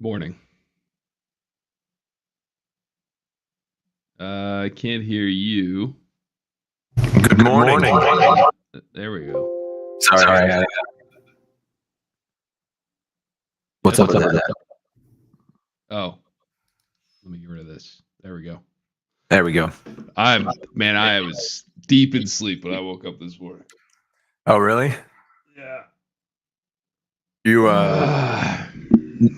Morning. I can't hear you. Good morning. There we go. Sorry. What's up with that? Oh, let me get rid of this. There we go. There we go. I was deep in sleep when I woke up this morning. Oh, really? Yeah. You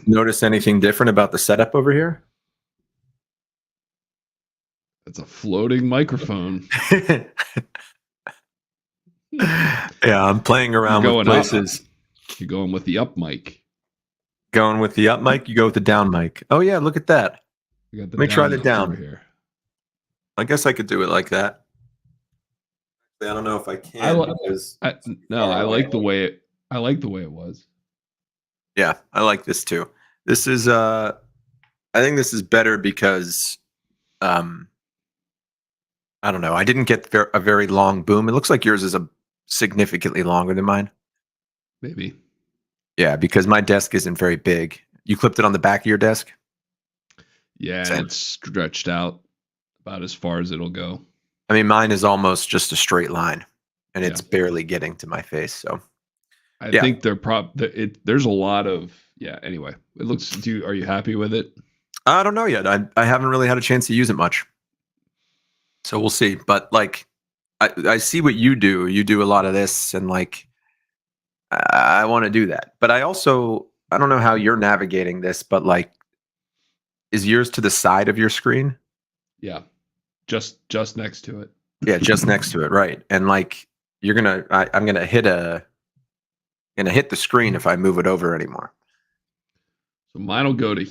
notice anything different about the setup over here? That's a floating microphone. Yeah, I'm playing around with places. You're going with the up mic. Going with the up mic, you go with the down mic. Oh yeah, look at that. Let me try the down over here. I guess I could do it like that. I don't know if I can. I like the way it was. Yeah, I like this too. This is I think this is better because I don't know. I didn't get a very long boom. It looks like yours is a significantly longer than mine. Maybe. Yeah, because my desk isn't very big. You clipped it on the back of your desk? Yeah, and it's stretched out about as far as it'll go. I mean, mine is almost just a straight line, and it's barely getting to my face. So I think there's a lot of anyway. It looks are you happy with it? I don't know yet. I haven't really had a chance to use it much. So we'll see. But like I see what you do. You do a lot of this, and like I want to do that. But I don't know how you're navigating this, but like is yours to the side of your screen? Yeah. Just next to it. Yeah, just next to it, right. And like I'm gonna hit the screen if I move it over anymore. So mine will go to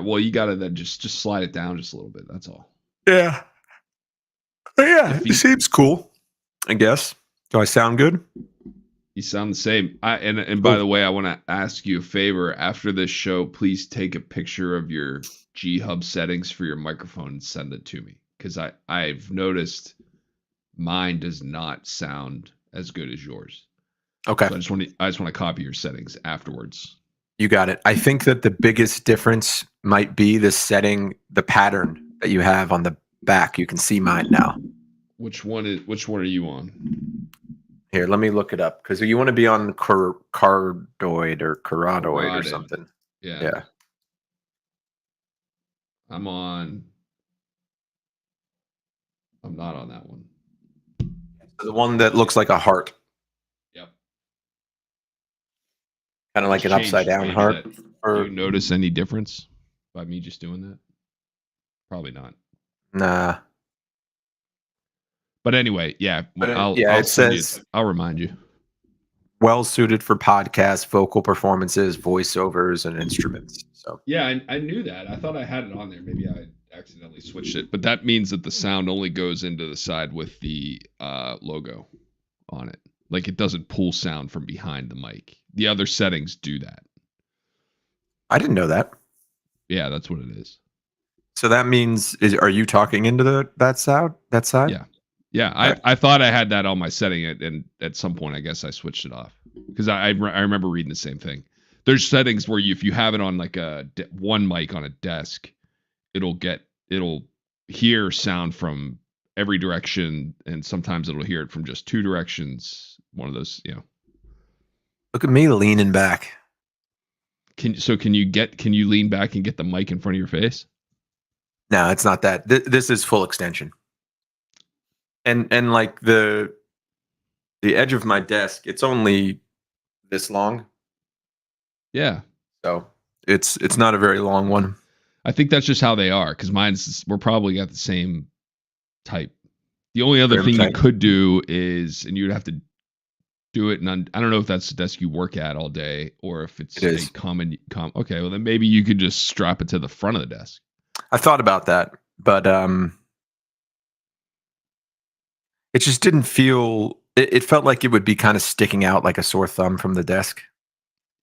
well, you gotta then just slide it down just a little bit. That's all. Yeah. But yeah, it seems cool, I guess. Do I sound good? You sound the same. And by the way, I want to ask you a favor. After this show, please take a picture of your G Hub settings for your microphone and send it to me. Because I've noticed mine does not sound as good as yours. Okay. So I just want to copy your settings afterwards. You got it. I think that the biggest difference might be the pattern that you have on the back. You can see mine now. Which one are you on? Here, let me look it up because you want to be on Cardoid or something. Yeah. I'm not on that one. The one that looks like a heart. Yep. Kind of like an upside down heart. Do you notice any difference by me just doing that? Probably not. Nah. But anyway, yeah. I'll remind you. Well suited for podcasts, vocal performances, voiceovers, and instruments. So yeah, I knew that. I thought I had it on there. Maybe I accidentally switched it, but that means that the sound only goes into the side with the logo on it. Like it doesn't pull sound from behind the mic. The other settings do that. I didn't know that. Yeah, that's what it is. So that means are you talking into that side? Yeah. Yeah, I thought I had that on my setting, and at some point, I guess I switched it off because I remember reading the same thing. There's settings where if you have it on like one mic on a desk, it'll hear sound from every direction, and sometimes it'll hear it from just two directions. One of those, Look at me leaning back. Can you lean back and get the mic in front of your face? No, it's not that. This is full extension. And like the edge of my desk, it's only this long. Yeah. So it's not a very long one. I think that's just how they are, because we're probably got the same type. The only other thing you could do is, and you'd have to do it, and I don't know if that's the desk you work at all day or if it's a common. Okay, well then maybe you could just strap it to the front of the desk. I thought about that, but it just didn't feel. It felt like it would be kind of sticking out like a sore thumb from the desk.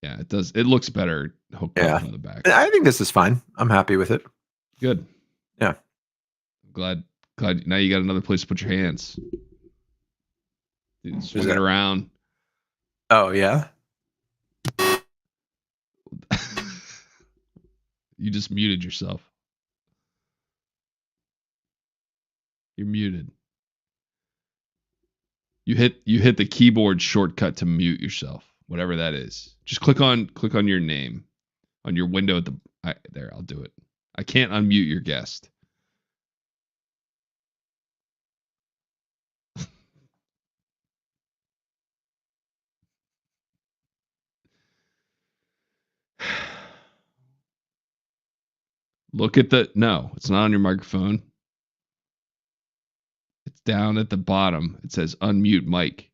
Yeah, it does. It looks better hooked up from the back. I think this is fine. I'm happy with it. Good. Yeah. Glad now you got another place to put your hands. Dude, swing it around. Oh yeah. You just muted yourself. You're muted. You hit the keyboard shortcut to mute yourself, whatever that is. Just click on your name on your window at the there. I'll do it. I can't unmute your guest. Look at no, it's not on your microphone. It's down at the bottom. It says unmute mic.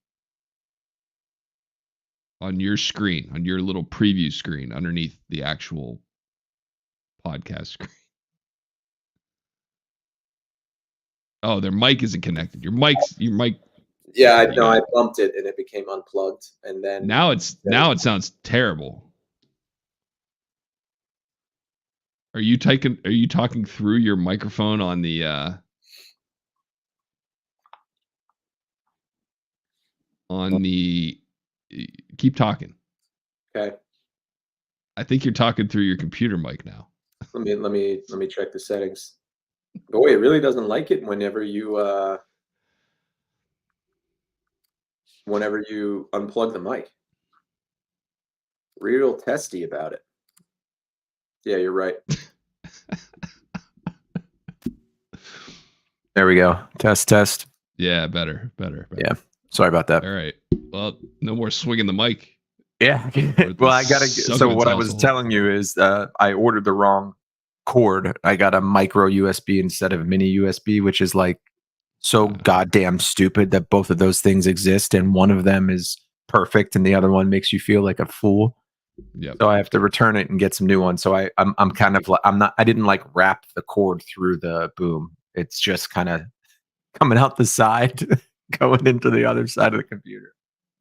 On your screen, on your little preview screen underneath the actual podcast screen. Oh, their mic isn't connected. Your mic. Yeah, I know. I bumped it and it became unplugged, and then now it sounds terrible. Are you talking through your microphone on the keep talking. Okay. I think you're talking through your computer mic now. Let me check the settings. Boy, it really doesn't like it whenever you unplug the mic. Real testy about it. Yeah, you're right. There we go. Test. Yeah, better. Yeah. Sorry about that. All right. Well, no more swinging the mic. Yeah. Well, I gotta. So what I was telling you is, I ordered the wrong cord. I got a micro USB instead of mini USB, which is like so goddamn stupid that both of those things exist, and one of them is perfect, and the other one makes you feel like a fool. Yeah. So I have to return it and get some new ones. So I'm kind of like I didn't like wrap the cord through the boom. It's just kind of coming out the side, going into the other side of the computer.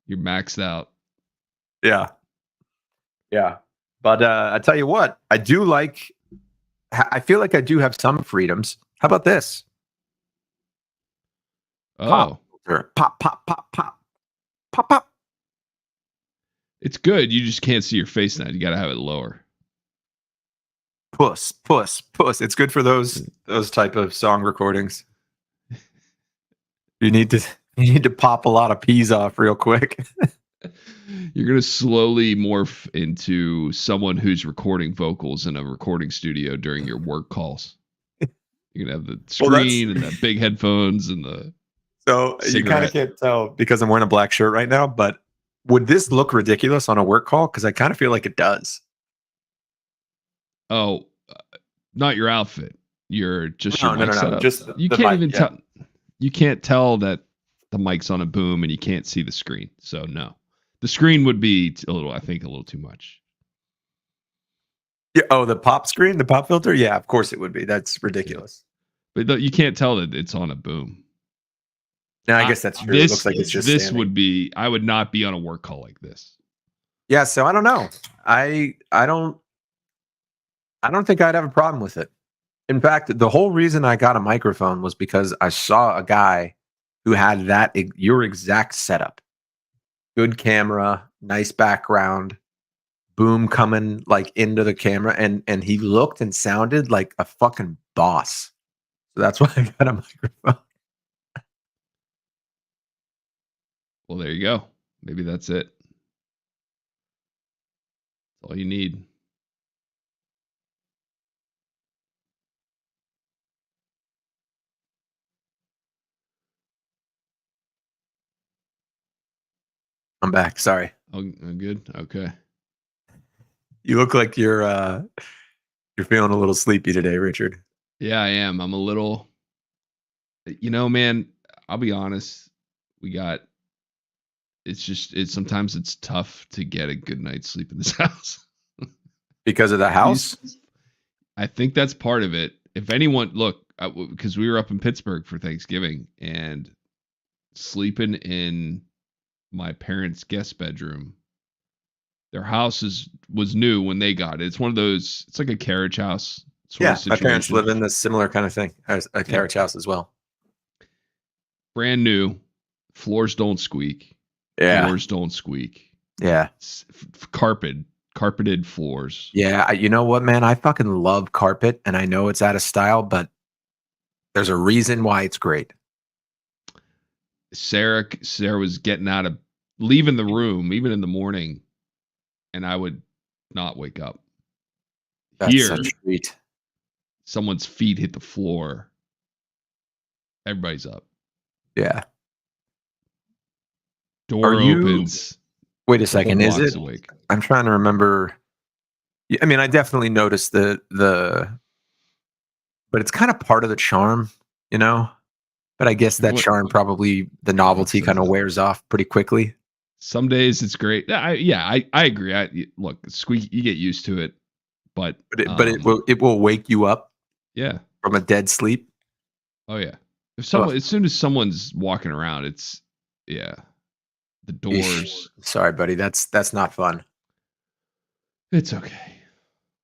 You're maxed out. Yeah. But I tell you what, I do like. I feel like I do have some freedoms. How about this? Oh, pop. It's good. You just can't see your face now. You got to have it lower. Puss. It's good for those type of song recordings. You need to pop a lot of peas off real quick. You're going to slowly morph into someone who's recording vocals in a recording studio during your work calls. You're going to have the screen and the big headphones and the So cigarette. You kind of can't tell because I'm wearing a black shirt right now, but would this look ridiculous on a work call? Because I kind of feel like it does. Oh, not your outfit. You're just your mic setup. Just you can't even tell. You can't tell that the mic's on a boom and you can't see the screen. So no, the screen would be a little too much. Yeah. Oh, the pop screen, the pop filter. Yeah, of course it would be. That's ridiculous. But you can't tell that it's on a boom. No, I guess that's true. It looks like it's just this standing. would be. I would not be on a work call like this. Yeah. So I don't know. I don't think I'd have a problem with it. In fact, the whole reason I got a microphone was because I saw a guy who had your exact setup. Good camera, nice background, boom coming like into the camera, and he looked and sounded like a fucking boss. So that's why I got a microphone. Well, there you go. Maybe that's it. That's all you need. I'm back. Sorry. Oh, good. Okay. You look like you're feeling a little sleepy today, Richard. Yeah, I am. I'm a little. Man, I'll be honest. Sometimes it's tough to get a good night's sleep in this house. Because of the house? I think that's part of it. If anyone, look, because we were up in Pittsburgh for Thanksgiving and sleeping in my parents' guest bedroom. Their house was new when they got it. It's one of those. It's like a carriage house. Yeah, my parents live in this similar kind of thing, as a carriage house as well. Brand new, floors don't squeak. Yeah, floors don't squeak. Yeah, Carpet carpeted floors. Yeah, you know what, man? I fucking love carpet, and I know it's out of style, but there's a reason why it's great. Sarah was leaving the room even in the morning, and I would not wake up. That's Here, such a treat. someone's feet hit the floor. Everybody's up. Yeah. Door opens. Wait a second. Is it? Awake. I'm trying to remember. I mean, I definitely noticed but it's kind of part of the charm, you know. But I guess that charm probably the novelty kind of wears off pretty quickly. Some days it's great. I agree. Look, squeak. You get used to it, but it will wake you up. Yeah, from a dead sleep. Oh yeah. If someone, as soon as someone's walking around, it's the doors. Sorry, buddy. That's not fun. It's okay.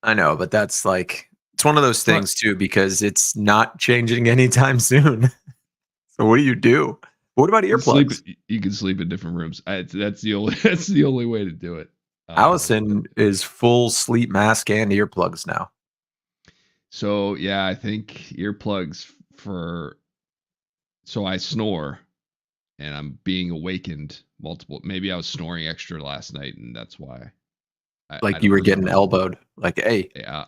I know, but that's like it's one of those things too because it's not changing anytime soon. So what do? What about earplugs? You can sleep in different rooms. That's the only way to do it. Allison is full sleep mask and earplugs now. So yeah, I think earplugs so I snore and I'm being awakened multiple. Maybe I was snoring extra last night and that's why. You were getting elbowed. Like, hey, yeah,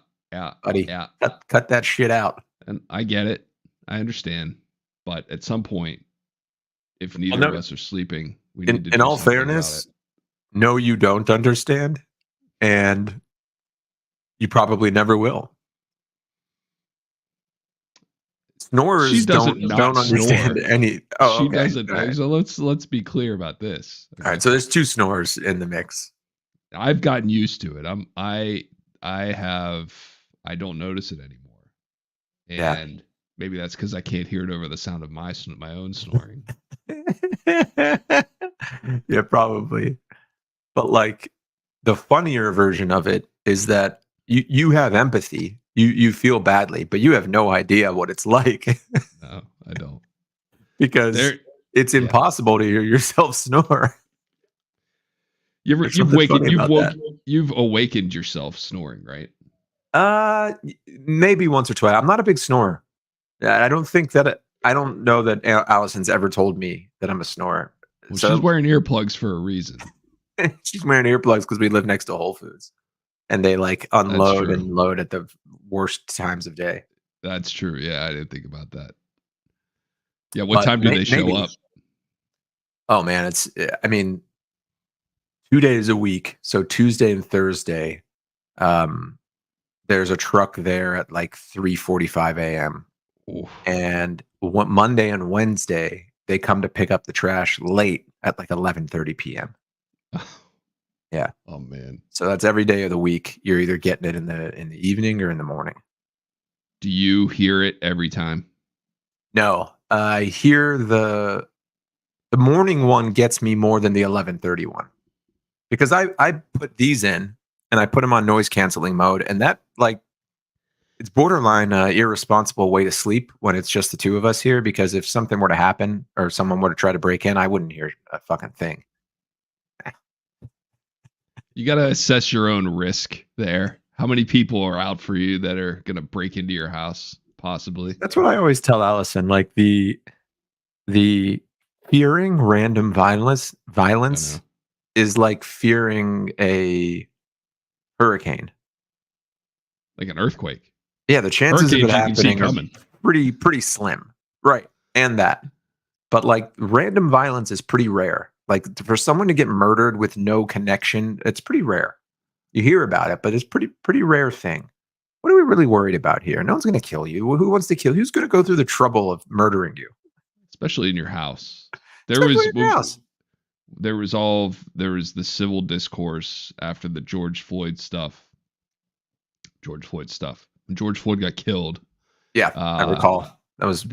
buddy, yeah. Cut that shit out. And I get it. I understand. But at some point, if neither of us are sleeping, we need to. In all fairness, no, you don't understand, and you probably never will. Snorers don't understand any. Oh, she doesn't. Right. So let's be clear about this. Okay? All right. So there's two snores in the mix. I've gotten used to it. I don't notice it anymore. And maybe that's because I can't hear it over the sound of my own snoring. Yeah, probably. But like the funnier version of it is that you have empathy. You feel badly, but you have no idea what it's like. No, I don't. Because it's impossible to hear yourself snore. You've awakened yourself snoring, right? Maybe once or twice. I'm not a big snorer. I don't know that Allison's ever told me that I'm a snorer. Well, so, she's wearing earplugs for a reason. She's wearing earplugs because we live next to Whole Foods, and they like unload and load at the worst times of day. That's true. Yeah, I didn't think about that. Yeah, what time do they show up? Oh man, it's 2 days a week. So Tuesday and Thursday, there's a truck there at like 3:45 a.m. Oof. And Monday and Wednesday, they come to pick up the trash late at like 11:30 p.m. Yeah. Oh man. So that's every day of the week. You're either getting it in the evening or in the morning. Do you hear it every time? No, I hear the morning one gets me more than the 11:30 one because I put these in and I put them on noise canceling mode, and that like it's borderline irresponsible way to sleep when it's just the two of us here. Because if something were to happen or someone were to try to break in, I wouldn't hear a fucking thing. You got to assess your own risk there. How many people are out for you that are going to break into your house, possibly? That's what I always tell Allison. Like the fearing random violence is like fearing a hurricane. Like an earthquake. Yeah, the chances of it happening are pretty slim. Right. And that. But like random violence is pretty rare. Like for someone to get murdered with no connection, it's pretty rare. You hear about it, but it's pretty rare thing. What are we really worried about here? No one's going to kill you. Who wants to kill you? Who's going to go through the trouble of murdering you? Especially in your house. There was the civil discourse after the George Floyd stuff. When George Floyd got killed. Yeah, I recall. That was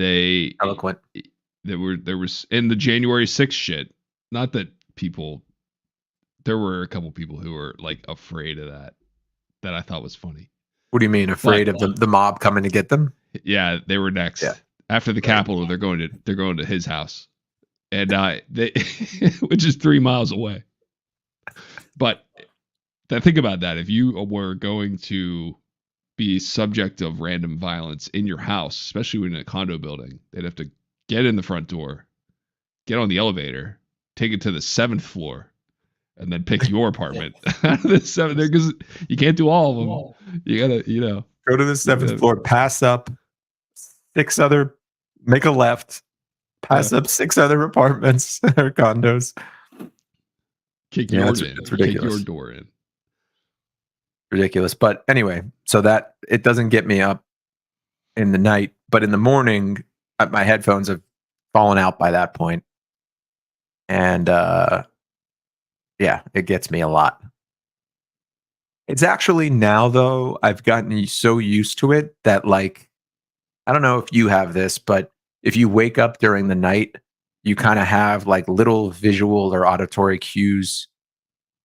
eloquent. There was in the January 6th shit. Not that there were a couple people who were like afraid of that I thought was funny. What do you mean afraid of the mob coming to get them? Yeah, they were next. Yeah. After the Capitol, they're going to his house. And they which is 3 miles away. But think about that. If you were going to be subject of random violence in your house, especially in a condo building, they'd have to get in the front door, get on the elevator, take it to the 7th floor, and then pick your apartment out of the 7th there, because you can't do all of them. You gotta, go to the 7th floor, pass up 6 other, make a left, pass up 6 other apartments or condos. Kick yours in. It's ridiculous. Kick your door in. Ridiculous. But anyway, so that it doesn't get me up in the night, but in the morning, my headphones have fallen out by that point. And yeah, it gets me a lot. It's actually now, though, I've gotten so used to it that, like, I don't know if you have this, but if you wake up during the night, you kind of have like little visual or auditory cues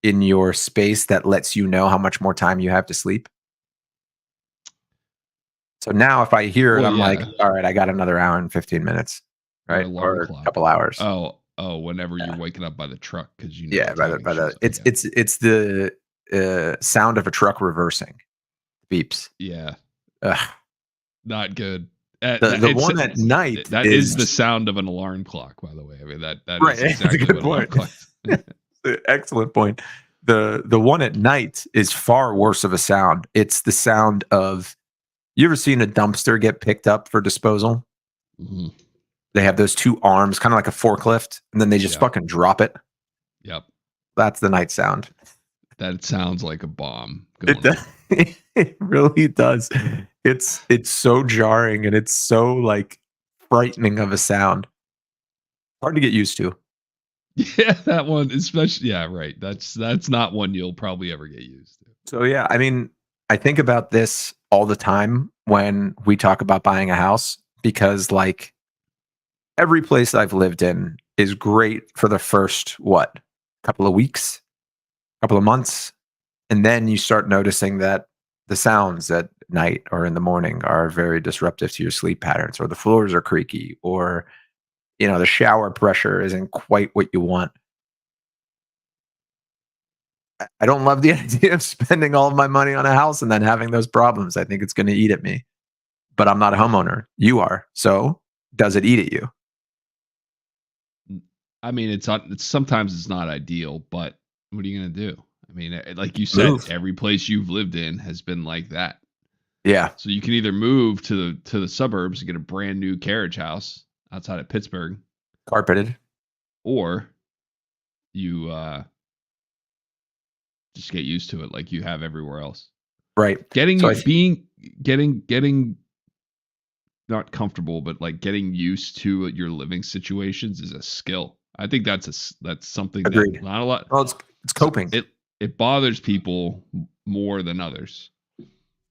in your space that lets you know how much more time you have to sleep. So now if I hear it, I'm like, all right, I got another hour and 15 minutes, right? Or a couple hours. Oh, whenever you're waking up by the truck, because you know. Yeah, by the it's the sound of a truck reversing. Beeps. Yeah. Ugh. Not good. The one at night. That is the sound of an alarm clock, by the way. I mean, that right, is exactly that's a good point. Excellent point. The one at night is far worse of a sound. It's the sound of, you ever seen a dumpster get picked up for disposal? Mm-hmm. They have those 2 arms, kind of like a forklift, and then they just fucking drop it. Yep. That's the night sound. That sounds like a bomb. It really does. It's so jarring, and it's so like frightening of a sound. Hard to get used to. Yeah, that one, especially. Yeah, right. That's not one you'll probably ever get used to. So yeah, I mean, I think about this all the time when we talk about buying a house, because like every place I've lived in is great for the first couple of weeks, couple of months, and then you start noticing that the sounds at night or in the morning are very disruptive to your sleep patterns, or the floors are creaky, or the shower pressure isn't quite what you want. I don't love the idea of spending all of my money on a house and then having those problems. I think it's going to eat at me. But I'm not a homeowner. You are. So does it eat at you? I mean, it's sometimes it's not ideal, but what are you going to do? I mean, like you said, every place you've lived in has been like that. Yeah. So you can either move to the suburbs and get a brand new carriage house outside of Pittsburgh, carpeted, or you just get used to it like you have everywhere else. Right. Getting not comfortable, but like getting used to your living situations is a skill. I think that's something Agreed. that not a lot. Well, it's coping. It bothers people more than others.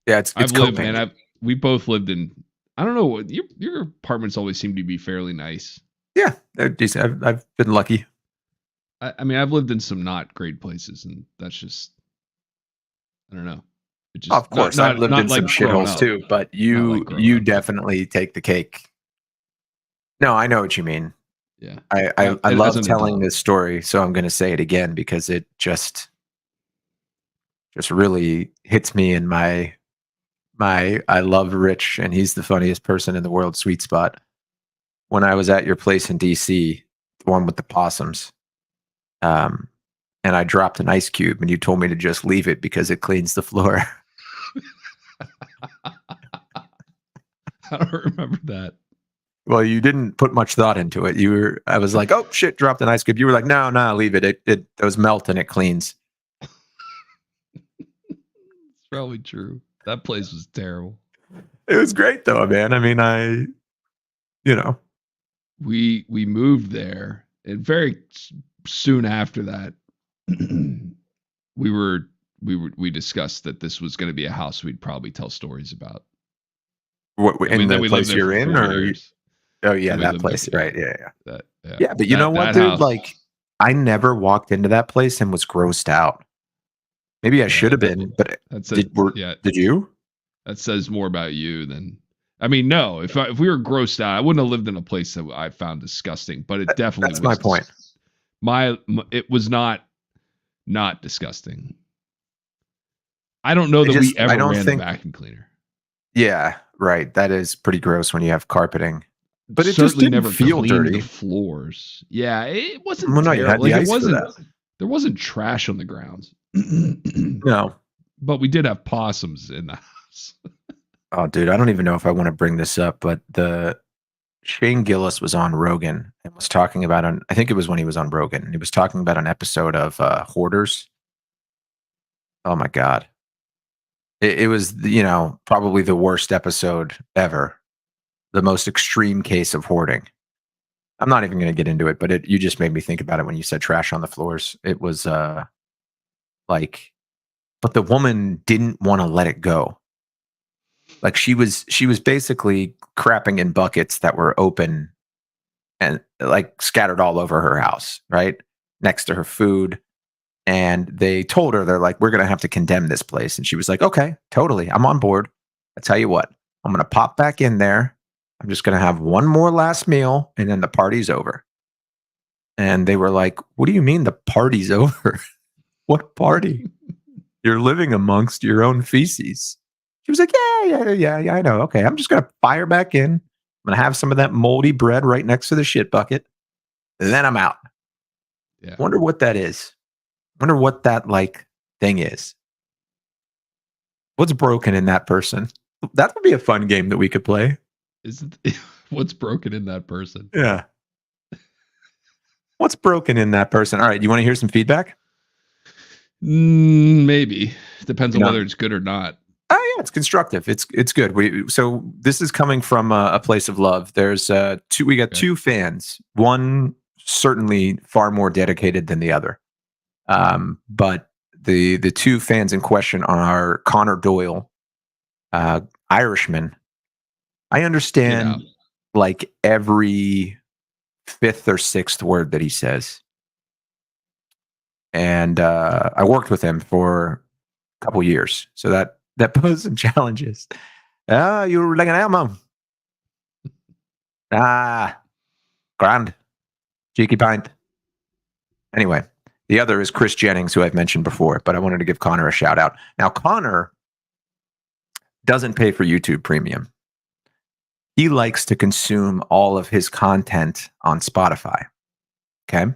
Yeah, it's coping. We both lived in, I don't know, your apartments always seem to be fairly nice. Yeah, they're decent. I've been lucky. I mean, I've lived in some not great places, and that's just, I don't know. Just, of course, I've lived in some shitholes too, but you definitely take the cake. No, I know what you mean. Yeah, I love telling this story, so I'm going to say it again because it just really hits me in my I love Rich and he's the funniest person in the world sweet spot. When I was at your place in DC, the one with the possums, and I dropped an ice cube and you told me to just leave it because it cleans the floor. I don't remember that. Well, you didn't put much thought into it. I was like, oh shit, dropped an ice cube. You were like, no, leave it. It those melt and it cleans. It's probably true. That place was terrible. It was great though, man. I mean, we moved there, and very soon after that, we discussed that this was going to be a house we'd probably tell stories about. What in the place you're in, or? Oh yeah, that place, right? Yeah. Yeah, but you know what, dude? House. Like, I never walked into that place and was grossed out. Maybe I should have been, but did you? That says more about you than. I mean, no. If we were grossed out, I wouldn't have lived in a place that I found disgusting. But it definitely. That's my point. It was not disgusting. I don't know that we I ever don't ran think. a vacuum cleaner. Yeah, right. That is pretty gross when you have carpeting. But it just Certainly didn't never feel cleaned the dirty. floors. Yeah, it wasn't Well, no, you had terrible. the Like it ice for wasn't. that. There wasn't trash on the grounds. No. But we did have possums in the house. Oh, dude, I don't even know if I want to bring this up, but the Shane Gillis was on Rogan and was talking about I think it was when he was on Rogan. He was talking about an episode of Hoarders. Oh my God. It was, probably the worst episode ever. The most extreme case of hoarding. I'm not even going to get into it, but you just made me think about it when you said trash on the floors. It was like, but the woman didn't want to let it go. Like she was basically crapping in buckets that were open and like scattered all over her house, right? Next to her food. And they told her, they're like, we're going to have to condemn this place. And she was like, okay, totally. I'm on board. I tell you what, I'm going to pop back in there. I'm just going to have one more last meal and then the party's over. And they were like, what do you mean the party's over? What party? You're living amongst your own feces. She was like, yeah, I know. Okay, I'm just going to fire back in. I'm going to have some of that moldy bread right next to the shit bucket. And then I'm out. Yeah. Wonder what that is. Wonder what that like thing is. What's broken in that person? That would be a fun game that we could play. What's broken in that person? Yeah. What's broken in that person? All right, you want to hear some feedback? Maybe. Depends on whether it's good or not. Oh yeah, it's constructive. It's good. So this is coming from a place of love. There's we got two fans. One certainly far more dedicated than the other. But the two fans in question are Connor Doyle, Irishman. I understand like every fifth or sixth word that he says. And I worked with him for a couple years. So that posed some challenges. You're like an elmo. Grand. Cheeky pint. Anyway, the other is Chris Jennings, who I've mentioned before, but I wanted to give Connor a shout out. Now, Connor doesn't pay for YouTube Premium. He likes to consume all of his content on Spotify. Okay.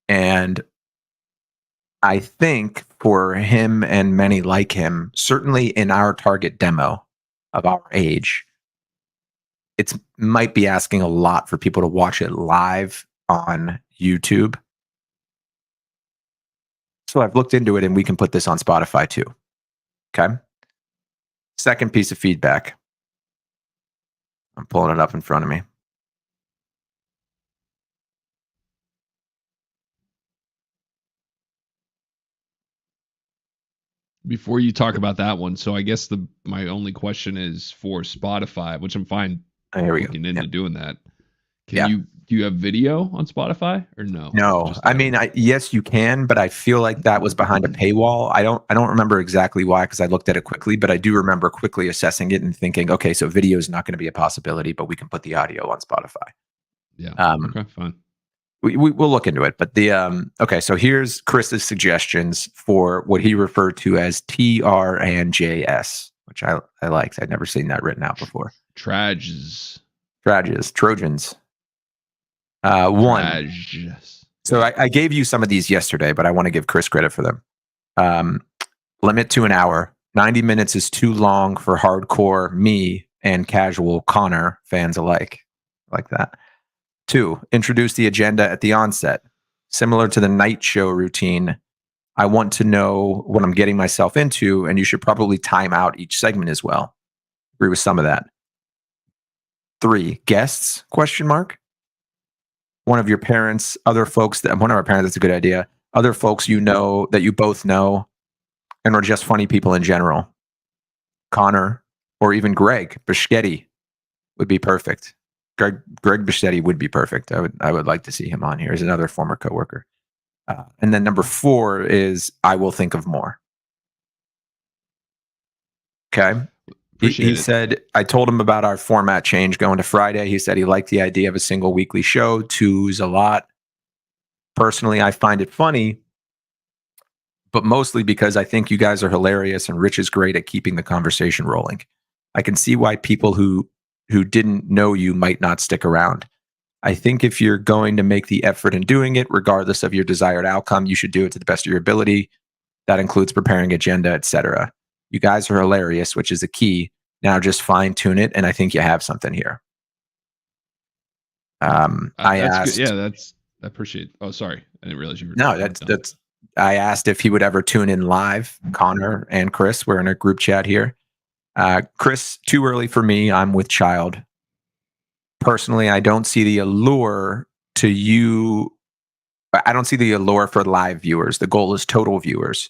And I think for him and many like him, certainly in our target demo of our age, it might be asking a lot for people to watch it live on YouTube. So I've looked into it and we can put this on Spotify too. Okay. Second piece of feedback. I'm pulling it up in front of me. Before you talk about that one, so I guess my only question is for Spotify, which I'm fine looking into doing that. Do you have video on Spotify or no? No, I mean, yes, you can, but I feel like that was behind a paywall. I don't remember exactly why, because I looked at it quickly, but I do remember quickly assessing it and thinking, okay, so video is not going to be a possibility, but we can put the audio on Spotify. Yeah. Okay, fine. We'll look into it, but okay. So here's Chris's suggestions for what he referred to as TR and JS, which I liked. I'd never seen that written out before. Trojans. One. So I gave you some of these yesterday, but I want to give Chris credit for them. Limit to an hour. 90 minutes is too long for hardcore me and casual Connor fans alike. Like that. 2, introduce the agenda at the onset. Similar to the night show routine, I want to know what I'm getting myself into, and you should probably time out each segment as well. Agree with some of that. 3, guests, ? One of your parents, other folks, one of our parents, that's a good idea. Other folks you know that you both know, and are just funny people in general. Connor, or even Greg Bischetti would be perfect. Greg Bischetti would be perfect. I would like to see him on here as another former coworker. And then number 4 is I will think of more. Okay. He said, I told him about our format change going to Friday. He said he liked the idea of a single weekly show. 2's a lot. Personally, I find it funny, but mostly because I think you guys are hilarious and Rich is great at keeping the conversation rolling. I can see why people who didn't know you might not stick around. I think if you're going to make the effort in doing it, regardless of your desired outcome, you should do it to the best of your ability. That includes preparing agenda, etc. You guys are hilarious, which is the key. Now just fine tune it, and I think you have something here. I asked. Good. Yeah, I appreciate. Oh, sorry, I didn't realize you were. No, that's. I asked if he would ever tune in live. Connor and Chris, we're in a group chat here. Chris, too early for me. I'm with child. Personally, I don't see the allure to you. I don't see the allure for live viewers. The goal is total viewers.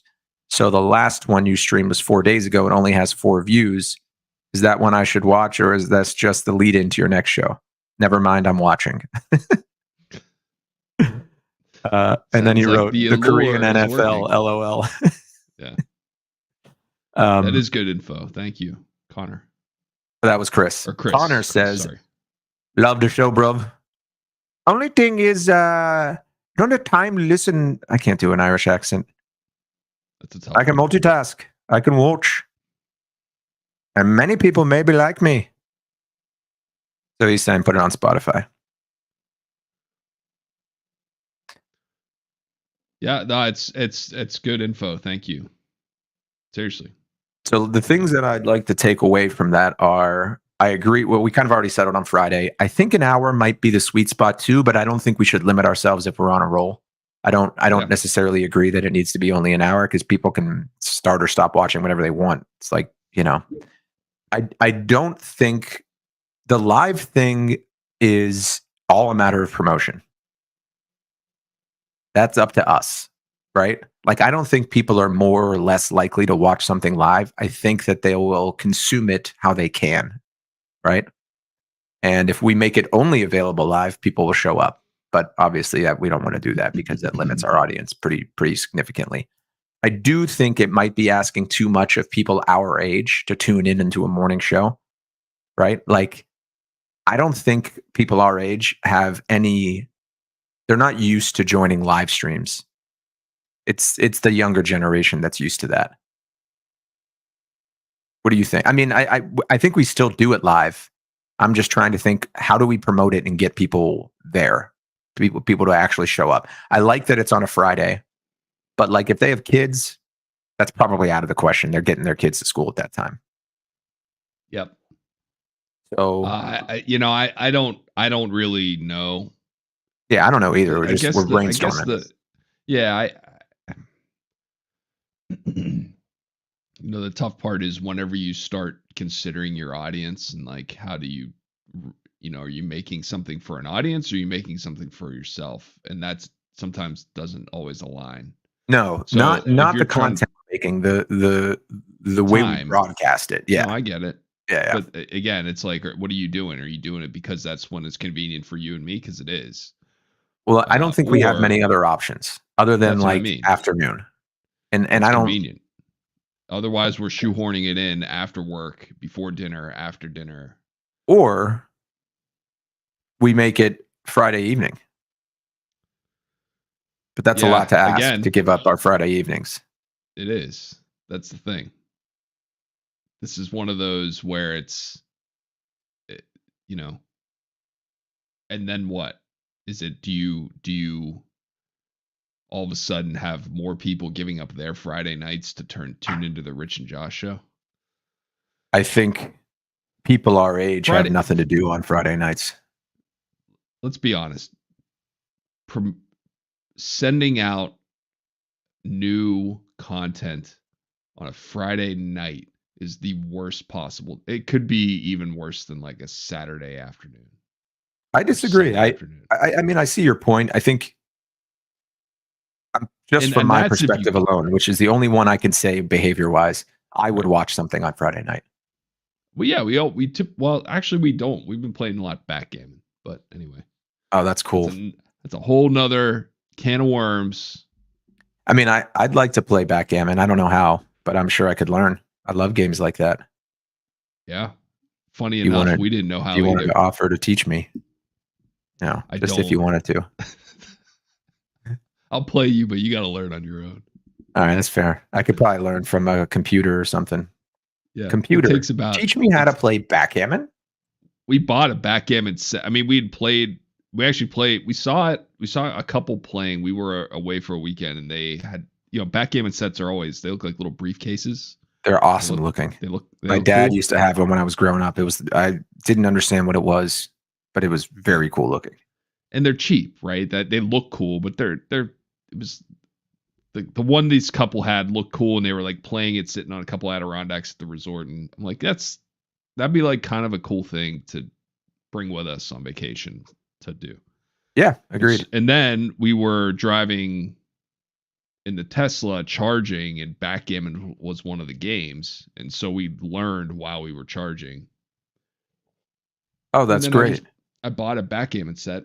So the last one you streamed was 4 days ago. It only has 4 views. Is that one I should watch, or is that just the lead into your next show? Never mind, I'm watching. And then he wrote the Korean NFL, LOL. Yeah. That is good info. Thank you, Connor. That was Chris. Or Chris. Connor says, love the show, bro. Only thing is, don't have time to listen. I can't do an Irish accent. That's a tough I can multitask. I can watch. And many people maybe like me. So he's saying put it on Spotify. Yeah, no, it's good info. Thank you. Seriously. So the things that I'd like to take away from that are, I agree. Well, we kind of already settled on Friday. I think an hour might be the sweet spot too, but I don't think we should limit ourselves if we're on a roll. I don't necessarily agree that it needs to be only an hour, because people can start or stop watching whenever they want. It's like, I don't think the live thing is all a matter of promotion. That's up to us, right? Like, I don't think people are more or less likely to watch something live. I think that they will consume it how they can, right? And if we make it only available live, people will show up. But obviously, we don't want to do that because that limits our audience pretty significantly. I do think it might be asking too much of people our age to tune in into a morning show, right? Like, I don't think people our age have any. They're not used to joining live streams. It's the younger generation that's used to that. What do you think? I mean, I think we still do it live. I'm just trying to think, how do we promote it and get people there? People to actually show up. I like that it's on a Friday, but like, if they have kids, that's probably out of the question. They're getting their kids to school at that time. Yep. So I don't really know. Yeah, I don't know either. We're brainstorming. The tough part is whenever you start considering your audience and like, how do you, are you making something for an audience, or are you making something for yourself? And that's sometimes doesn't always align. No, so not the content we're making, the way we broadcast it. Yeah, no, I get it. Yeah. But again, it's like, what are you doing? Are you doing it because that's when it's convenient for you and me? Because it is. Well, I don't think we have many other options other than afternoon. And it's I don't. Convenient. Otherwise, we're shoehorning it in after work, before dinner, after dinner. Or we make it Friday evening. But that's a lot to ask to give up our Friday evenings. It is. That's the thing. This is one of those where it's, and then what? Is it, do you all of a sudden have more people giving up their Friday nights to tune into the Rich and Josh show? I think people our age have nothing to do on Friday nights. Let's be honest. Sending out new content on a Friday night is the worst possible. It could be even worse than like a Saturday afternoon. I disagree. I mean, I see your point. I think from my perspective alone, which is the only one I can say behavior wise, I would watch something on Friday night. Well, yeah, actually we don't. We've been playing a lot backgammon, but anyway. Oh, that's cool. That's a whole nother can of worms. I mean, I'd like to play backgammon. I don't know how, but I'm sure I could learn. I love games like that. Yeah. Funny enough, we didn't know how. You wanted to offer to teach me. No, if you wanted to. I'll play you, but you got to learn on your own. All right, that's fair. I could probably learn from a computer or something. Yeah, it Computer, takes about. teach me how to play backgammon. We bought a backgammon set. I mean, we'd played. We actually played. We saw it. We saw a couple playing. We were away for a weekend, and they had, backgammon sets are always. They look like little briefcases. They're awesome looking. They look. My dad used to have them when I was growing up. I didn't understand what it was, but it was very cool looking. And they're cheap, right? That they look cool, but it was the one these couple had looked cool, and they were like playing it sitting on a couple Adirondacks at the resort, and I'm like, that'd be like kind of a cool thing to bring with us on vacation to do. Yeah, agreed. And then we were driving in the Tesla charging, and backgammon was one of the games, and so we learned while we were charging. Oh, that's great. I bought a backgammon set.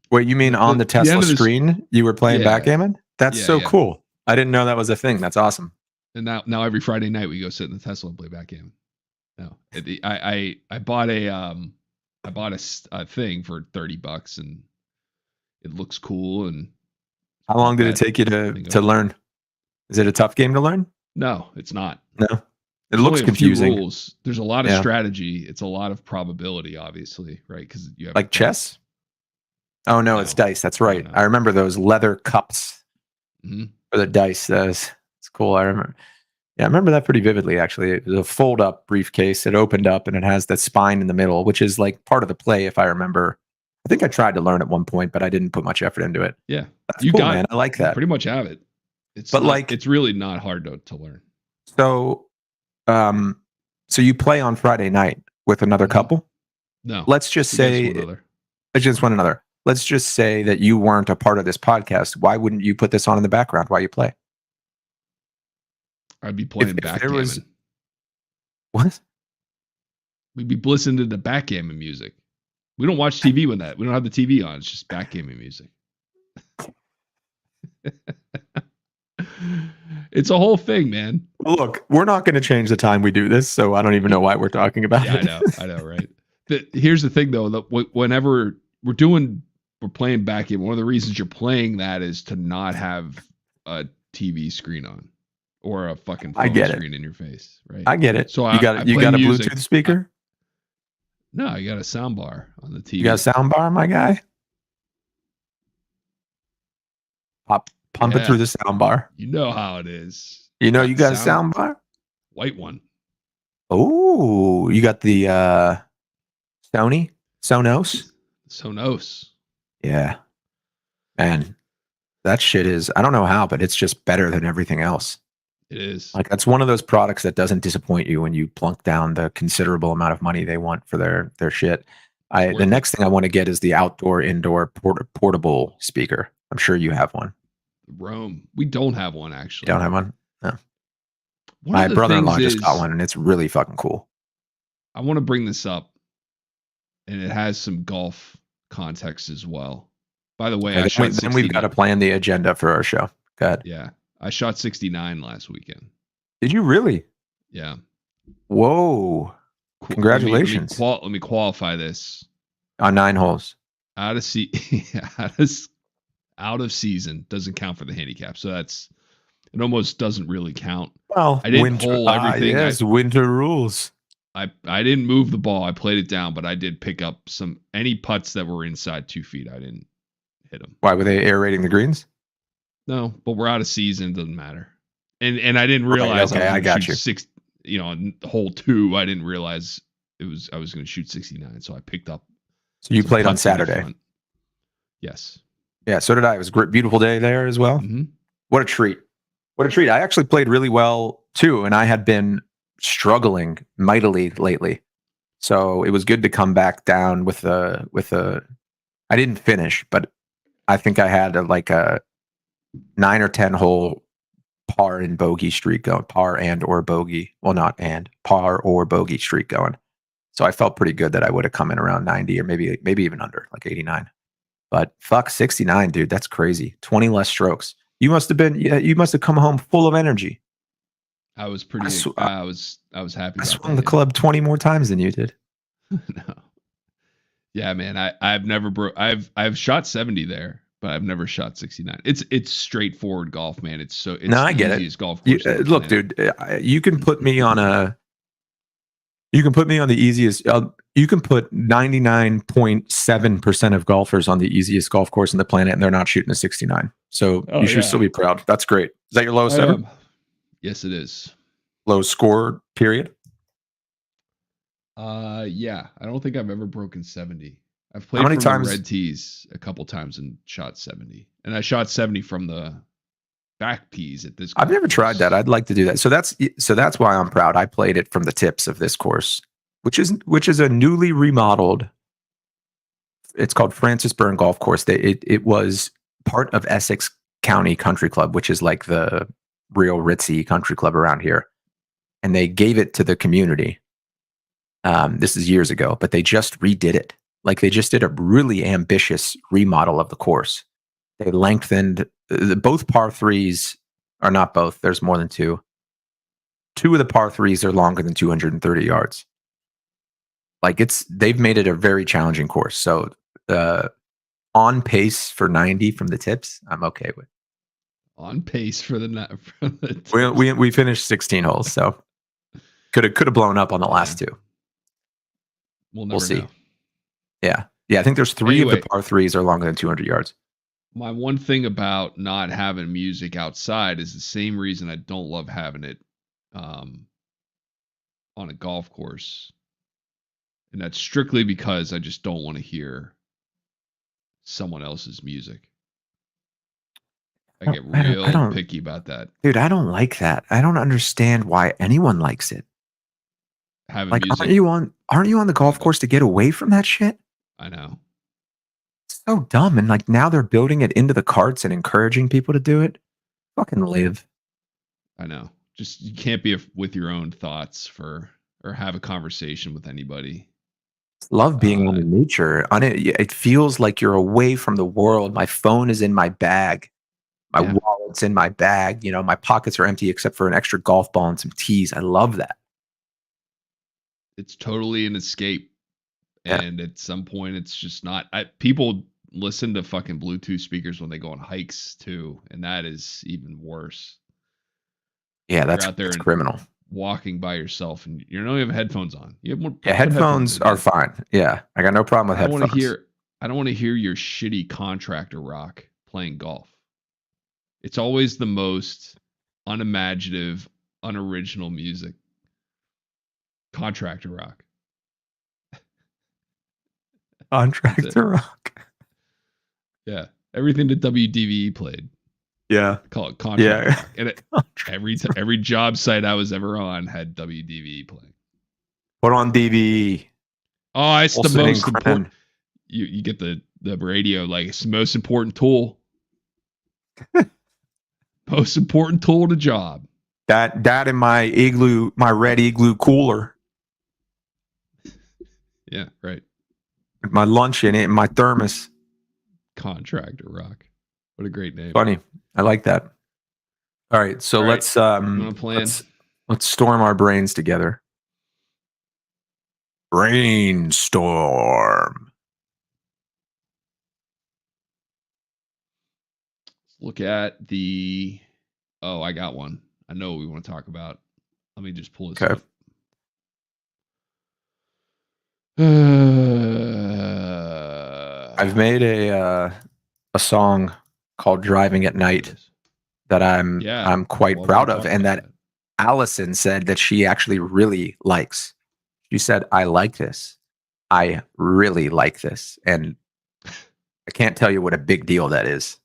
Wait, you mean on the Tesla screen you were playing backgammon? That's so cool. I didn't know that was a thing. That's awesome. And now every Friday night we go sit in the Tesla and play backgammon. No, I bought a thing for $30, and it looks cool. And how long did it take you to learn? Is it a tough game to learn? No, it's not. No, it looks confusing. Rules. There's a lot of strategy. It's a lot of probability, obviously, right? Because you have like chess. Oh no, it's dice. That's right. I remember those leather cups for the dice. It's cool. I remember. Yeah, I remember that pretty vividly, actually. It was a fold-up briefcase. It opened up, and it has that spine in the middle, which is like part of the play, if I remember. I think I tried to learn at one point, but I didn't put much effort into it. Yeah, that's cool, man. I like that. Pretty much have it. It's really not hard to learn. So, so you play on Friday night with another couple? No. Let's just say just one another. Let's just say that you weren't a part of this podcast. Why wouldn't you put this on in the background while you play? I'd be playing backgammon. What? We'd be listening to the backgammon music. We don't watch TV when we don't have the TV on. It's just backgammon music. It's a whole thing, man. Look, we're not going to change the time we do this, so I don't even know why we're talking about it. I know, right? Here's the thing, though. That whenever we're playing backgammon, one of the reasons you're playing that is to not have a TV screen on or a fucking phone screen in your face, right? I get it. So you got a Bluetooth speaker? No, I got a sound bar on the TV. You got a sound bar, my guy? Pump it through the sound bar. You know how it is. You know you got a sound bar? White one. Oh, you got the Sonos? Sonos. Yeah. Man, that shit is, I don't know how, but it's just better than everything else. It is. Like, that's one of those products that doesn't disappoint you when you plunk down the considerable amount of money they want for their shit. The next thing I want to get is the outdoor-indoor portable speaker. I'm sure you have one. Roam. We don't have one, actually. You don't have one? No. My brother-in-law just got one, and it's really fucking cool. I want to bring this up, and it has some golf context as well. By the way, then we've got to plan the agenda for our show. Go ahead. Yeah. I shot 69 last weekend. Did you really? Yeah. Whoa. Congratulations. Let me qualify this. On 9 holes. Out of season doesn't count for the handicap. So it almost doesn't really count. Well, I didn't hole everything. Yes, winter rules. I didn't move the ball. I played it down, but I did pick up any putts that were inside 2 feet. I didn't hit them. Why were they aerating the greens? No, but we're out of season. Doesn't matter. And I didn't realize I got you. On hole 2, I didn't realize I was going to shoot 69. So I picked up. So you played on Saturday? Yes. Yeah, so did I. It was a great, beautiful day there as well. Mm-hmm. What a treat. What a treat. I actually played really well too, and I had been struggling mightily lately. So it was good to come back down with a I didn't finish, but I think I had a 9 or 10 hole par and bogey streak going. Par and or bogey. Well, not and. Par or bogey streak going. So I felt pretty good that I would have come in around 90 or maybe even under, like 89. But fuck, 69, dude. That's crazy. 20 less strokes. You must have come home full of energy. I was pretty. I was happy. I swung the club 20 more times than you did. No. Yeah, man. I've never I've shot 70 there. but I've never shot 69. It's straightforward golf, man. It's No, I the get it. easiest golf course on the Look, planet. dude, you can put me on the easiest. You can put 99.7% of golfers on the easiest golf course on the planet, and they're not shooting a 69. So Oh, you should yeah. still be proud. That's great. Is that your lowest I ever? am. Yes, it is. Low score, period? Yeah. I don't think I've ever broken 70. I've How played many from times- the red tees a couple times and shot 70. And I shot 70 from the back tees at this I've golf never course. tried that. I'd like to do that. So that's why I'm proud. I played it from the tips of this course, which is a newly remodeled. It's called Francis Byrne Golf Course. It was part of Essex County Country Club, which is like the real ritzy country club around here, and they gave it to the community. This is years ago, but they just redid it. Like they just did a really ambitious remodel of the course. They lengthened both par threes, or not both. There's more than two. Two of the par threes are longer than 230 yards. Like they've made it a very challenging course. So on pace for 90 from the tips, I'm okay with. On pace for the tips. We finished 16 holes, so could have blown up on the last two. We'll see. Know. Yeah. I think there's three of the par threes are longer than 200 yards. My one thing about not having music outside is the same reason I don't love having it on a golf course. And that's strictly because I just don't want to hear someone else's music. I get real picky about that. Dude, I don't like that. I don't understand why anyone likes it. Having like, music. Aren't you on the golf course to get away from that shit? I know. It's so dumb. And like now they're building it into the carts and encouraging people to do it. Fucking live. I know. Just you can't be with your own thoughts or have a conversation with anybody. Love being in nature. It feels like you're away from the world. My phone is in my bag. My wallet's in my bag. You know, my pockets are empty except for an extra golf ball and some tees. I love that. It's totally an escape. Yeah. And at some point it's just not. People listen to fucking Bluetooth speakers when they go on hikes too, and that is even worse. Yeah, that's criminal. Walking by yourself and you don't have headphones on. You have headphones are fine. Yeah, I got no problem with headphones. I don't want to hear your shitty contractor rock playing golf. It's always the most unimaginative, unoriginal music. Contractor rock. Contractor rock. Yeah, everything that WDVE played. Yeah, call it contractor rock. And every job site I was ever on had WDVE playing. Put on DVE. Oh, it's the most important. You get the radio, like it's the most important tool. Most important tool to job. That in my igloo, my red igloo cooler. Yeah, right. My lunch in it, my thermos. Contractor rock. What a great name. Funny. I like that. All right, so let's storm our brains together. Brainstorm. Let's look at the. Oh, I got one. I know what we want to talk about. Let me just pull this up. I've made a song called "Driving at Night" that I'm quite proud of, and that Allison said that she actually really likes. She said, "I like this. I really like this," and I can't tell you what a big deal that is.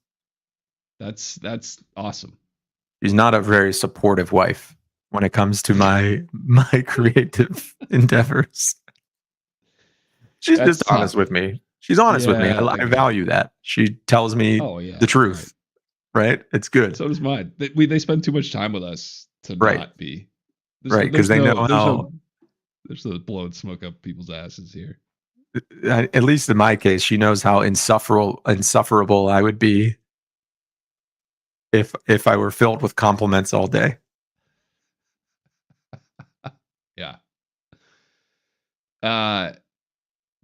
That's awesome. She's not a very supportive wife when it comes to my creative endeavors. She's just honest with me. She's honest with me. I value that. She tells me the truth. Right? It's good. So does mine. They spend too much time with us to not be. Right, because they know how. There's the blowing smoke up people's asses here. At least in my case, she knows how insufferable I would be if I were filled with compliments all day. Yeah.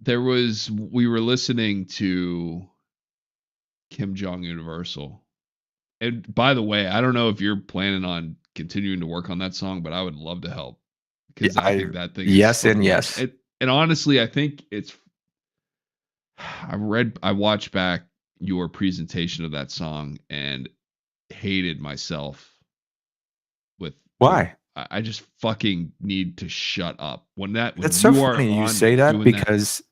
We were listening to Kim Jong Universal. And by the way, I don't know if you're planning on continuing to work on that song, but I would love to help because I think that thing is yes and fucking yes. awesome. And honestly, I think it's. I watched back your presentation of that song and hated myself with Why? I just fucking need to shut up when It's so funny you say that because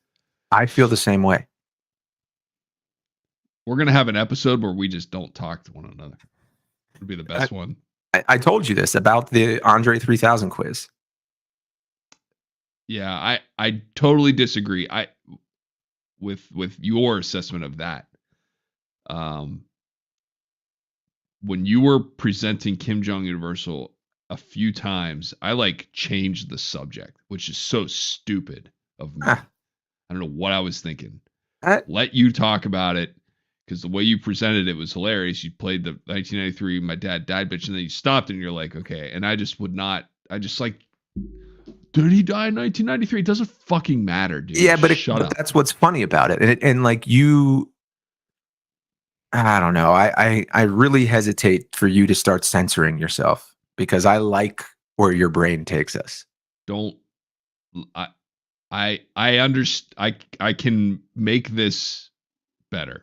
I feel the same way. We're gonna have an episode where we just don't talk to one another. It'd be the best one. I told you this about the Andre 3000 quiz. Yeah, I totally disagree. With your assessment of that. When you were presenting Kim Jong Universal a few times, I like changed the subject, which is so stupid of me. I don't know what I was thinking. Let you talk about it because the way you presented it was hilarious. You played the 1993 My Dad Died bitch, and then you stopped and you're like, okay. And I just would not. I just like. Did he die in 1993? It doesn't fucking matter, dude. Yeah, but shut up. That's what's funny about it. And like you, I don't know. I really hesitate for you to start censoring yourself because I like where your brain takes us. Don't. I understand. I can make this better.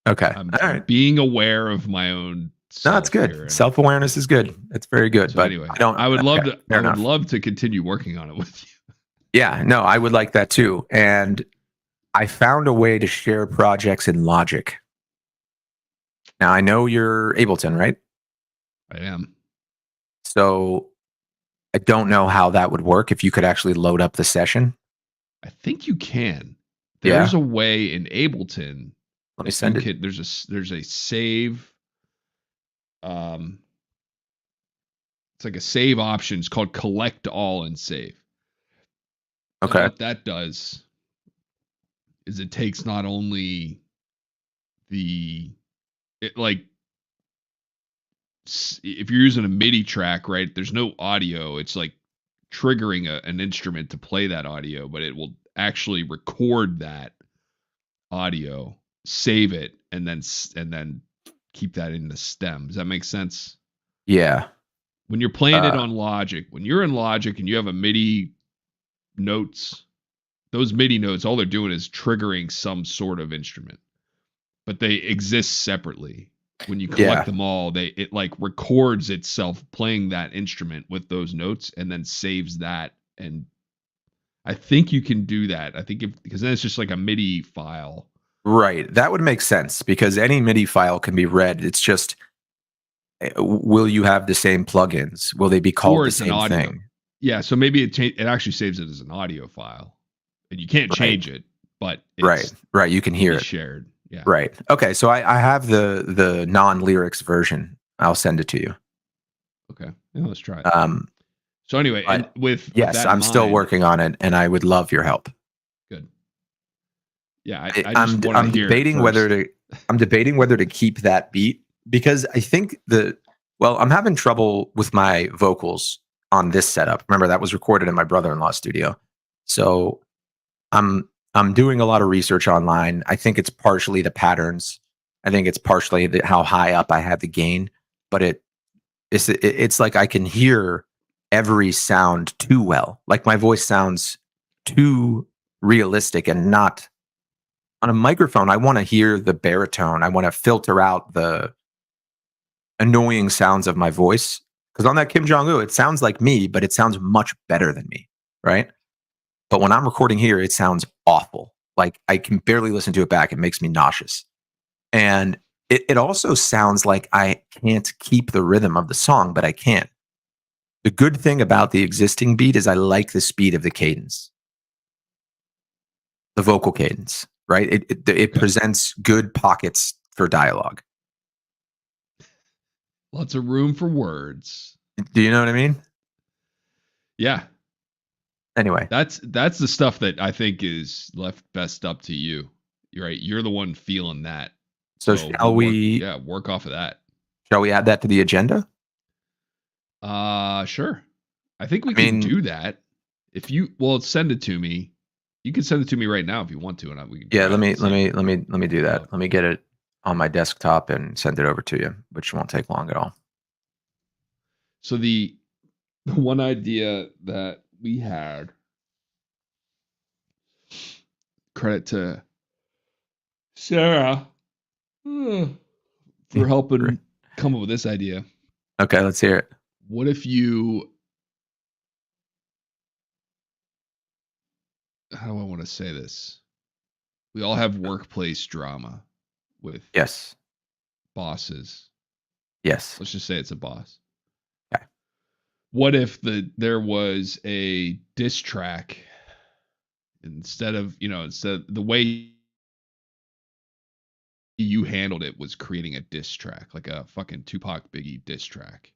Okay. I'm being aware of my own. No, that's good. Self-awareness is good. It's very good. So but anyway, I would love to. I would love to continue working on it with you. Yeah, no, I would like that too. And I found a way to share projects in Logic. Now I know you're Ableton, right? I am. So I don't know how that would work if you could actually load up the session. I think you can. There's a way in Ableton. Let me send it. There's a save. It's like a save option. It's called collect all and save. Okay. And what that does is it takes not only if you're using a MIDI track, right? There's no audio. It's like triggering an instrument to play that audio, but it will actually record that audio, save it, and then keep that in the stem. Does that make sense? Yeah. When you're playing it on Logic, when you're in Logic and you have a MIDI notes, those MIDI notes, all they're doing is triggering some sort of instrument, but they exist separately. When you collect them all, it like records itself playing that instrument with those notes and then saves that. And I think you can do that. I think because then it's just like a MIDI file. Right. That would make sense because any MIDI file can be read. It's just, will you have the same plugins? Will they be called the same thing? Yeah. So maybe it actually saves it as an audio file, and you can't change it, but it's right. You can hear it shared. Yeah. Right. Okay. So I have the non-lyrics version. I'll send it to you. Okay. Yeah, let's try it. So anyway, and I'm still working on it, and I would love your help. Good. Yeah, I'm debating whether to keep that beat because I think I'm having trouble with my vocals on this setup. Remember that was recorded in my brother-in-law's studio, so I'm doing a lot of research online. I think it's partially the patterns. I think it's partially how high up I have the gain, but it's like I can hear every sound too well. Like my voice sounds too realistic and not. On a microphone, I want to hear the baritone. I want to filter out the annoying sounds of my voice. Because on that Kim Jong-un, it sounds like me, but it sounds much better than me, right? But when I'm recording here, it sounds awful. Like I can barely listen to it back. It makes me nauseous. And it also sounds like I can't keep the rhythm of the song, but I can. The good thing about the existing beat is I like the speed of the cadence, the vocal cadence. Right? It presents good pockets for dialogue. Lots of room for words. Do you know what I mean? Yeah. Anyway, that's the stuff that I think is left best up to you. You're right. You're the one feeling that. So shall we? Work off of that. Shall we add that to the agenda? Sure. I think we can do that. If you send it to me. You can send it to me right now if you want to, and we can. Yeah, let me do that. Let me get it on my desktop and send it over to you, which won't take long at all. So the one idea that we had, credit to Sarah for helping come up with this idea. Okay, let's hear it. What if you, how do I want to say this? We all have workplace drama with Yes. bosses. Yes. Let's just say it's a boss. Okay. What if there was a diss track instead of the way you handled it was creating a diss track, like a fucking Tupac Biggie diss track,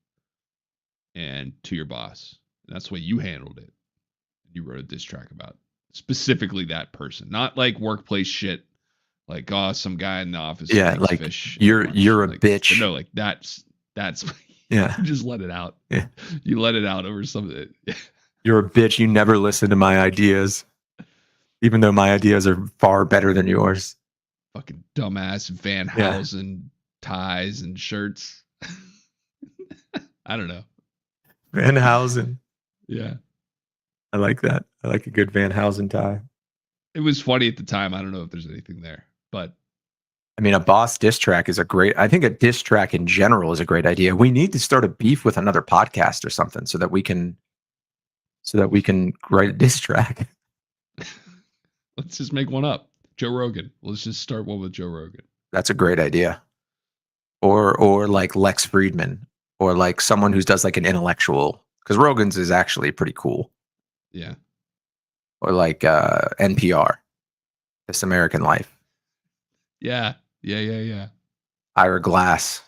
and to your boss. And that's the way you handled it. You wrote a diss track about specifically that person, not like workplace shit, like some guy in the office. Yeah, like fish you're a like, bitch. No, like that's yeah. You just let it out. Yeah, you let it out over something. You're a bitch. You never listen to my ideas, even though my ideas are far better than yours. Fucking dumbass Van Housen ties and shirts. I don't know. Van Housen. Yeah. I like that. I like a good Van Housen tie. It was funny at the time. I don't know if there's anything there, but I mean, a boss diss track is I think a diss track in general is a great idea. We need to start a beef with another podcast or something so that we can write a diss track. Let's just make one up. Joe Rogan. Let's just start one with Joe Rogan. That's a great idea. Or like Lex Friedman, or like someone who does like an intellectual, because Rogan's is actually pretty cool. Yeah. Or like NPR, This American Life. Yeah. Ira Glass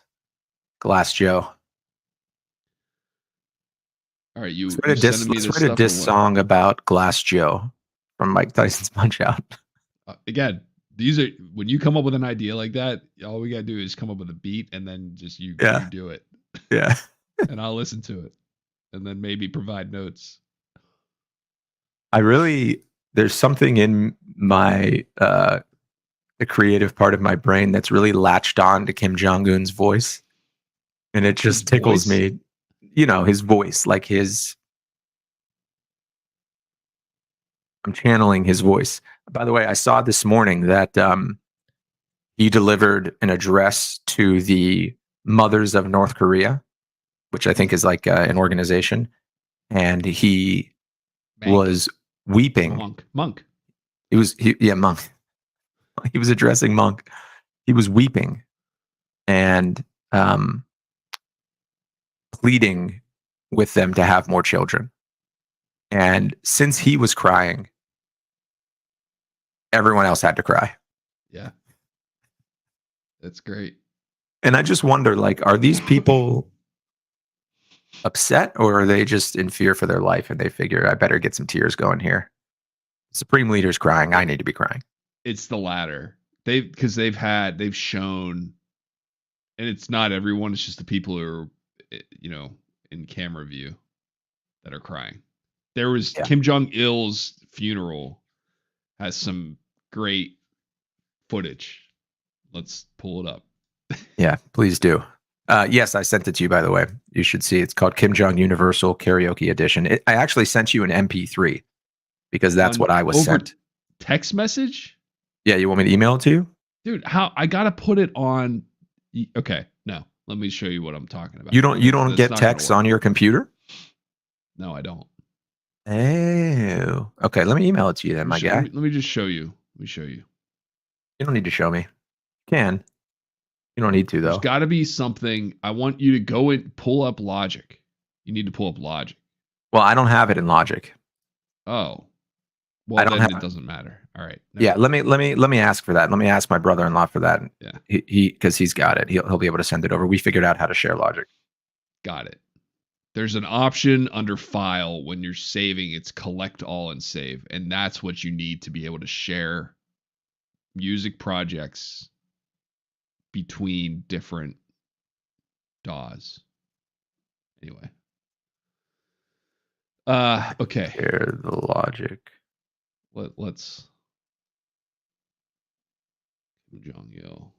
Joe. All right, let's write a diss song about Glass Joe from Mike Tyson's Punch Out. Again, these are when you come up with an idea like that, all we gotta do is come up with a beat and then just you do it. Yeah. And I'll listen to it. And then maybe provide notes. There's something in my the creative part of my brain that's really latched on to Kim Jong-un's voice. And it just tickles me. His voice, like I'm channeling his voice. By the way, I saw this morning that he delivered an address to the mothers of North Korea, which I think is like an organization. And he was weeping. Monk. Monk. He was addressing Monk. He was weeping and pleading with them to have more children. And since he was crying, everyone else had to cry. Yeah. That's great. And I just wonder, like, are these people upset, or are they just in fear for their life and they figure, I better get some tears going here? Supreme Leader's crying. I need to be crying. It's the latter. They've shown, and it's not everyone, it's just the people who are, in camera view that are crying. There was Kim Jong-il's funeral has some great footage. Let's pull it up. Yeah, please do. Yes, I sent it to you, by the way. You should see. It's called Kim Jong Universal Karaoke Edition. I actually sent you an MP3 because that's what I was sent. Text message? Yeah, you want me to email it to you? Dude, how I gotta put it on. Okay, no. Let me show you what I'm talking about. You don't get texts on your computer? No, I don't. Oh, okay. Let me email it to you then, my guy. Let me just show you. Let me show you. You don't need to show me. You can. You don't need to, though. There's got to be something. I want you to go and pull up Logic. You need to pull up Logic. Well, I don't have it in Logic. Oh. Well, then it doesn't matter. All right. Yeah, let me ask for that. Let me ask my brother-in-law for that. Yeah. Because he's got it. He'll be able to send it over. We figured out how to share Logic. Got it. There's an option under File when you're saving. It's Collect All and Save, and that's what you need to be able to share music projects between different DAWs. Anyway. Okay. Share the Logic. Let's Kim Jong-il.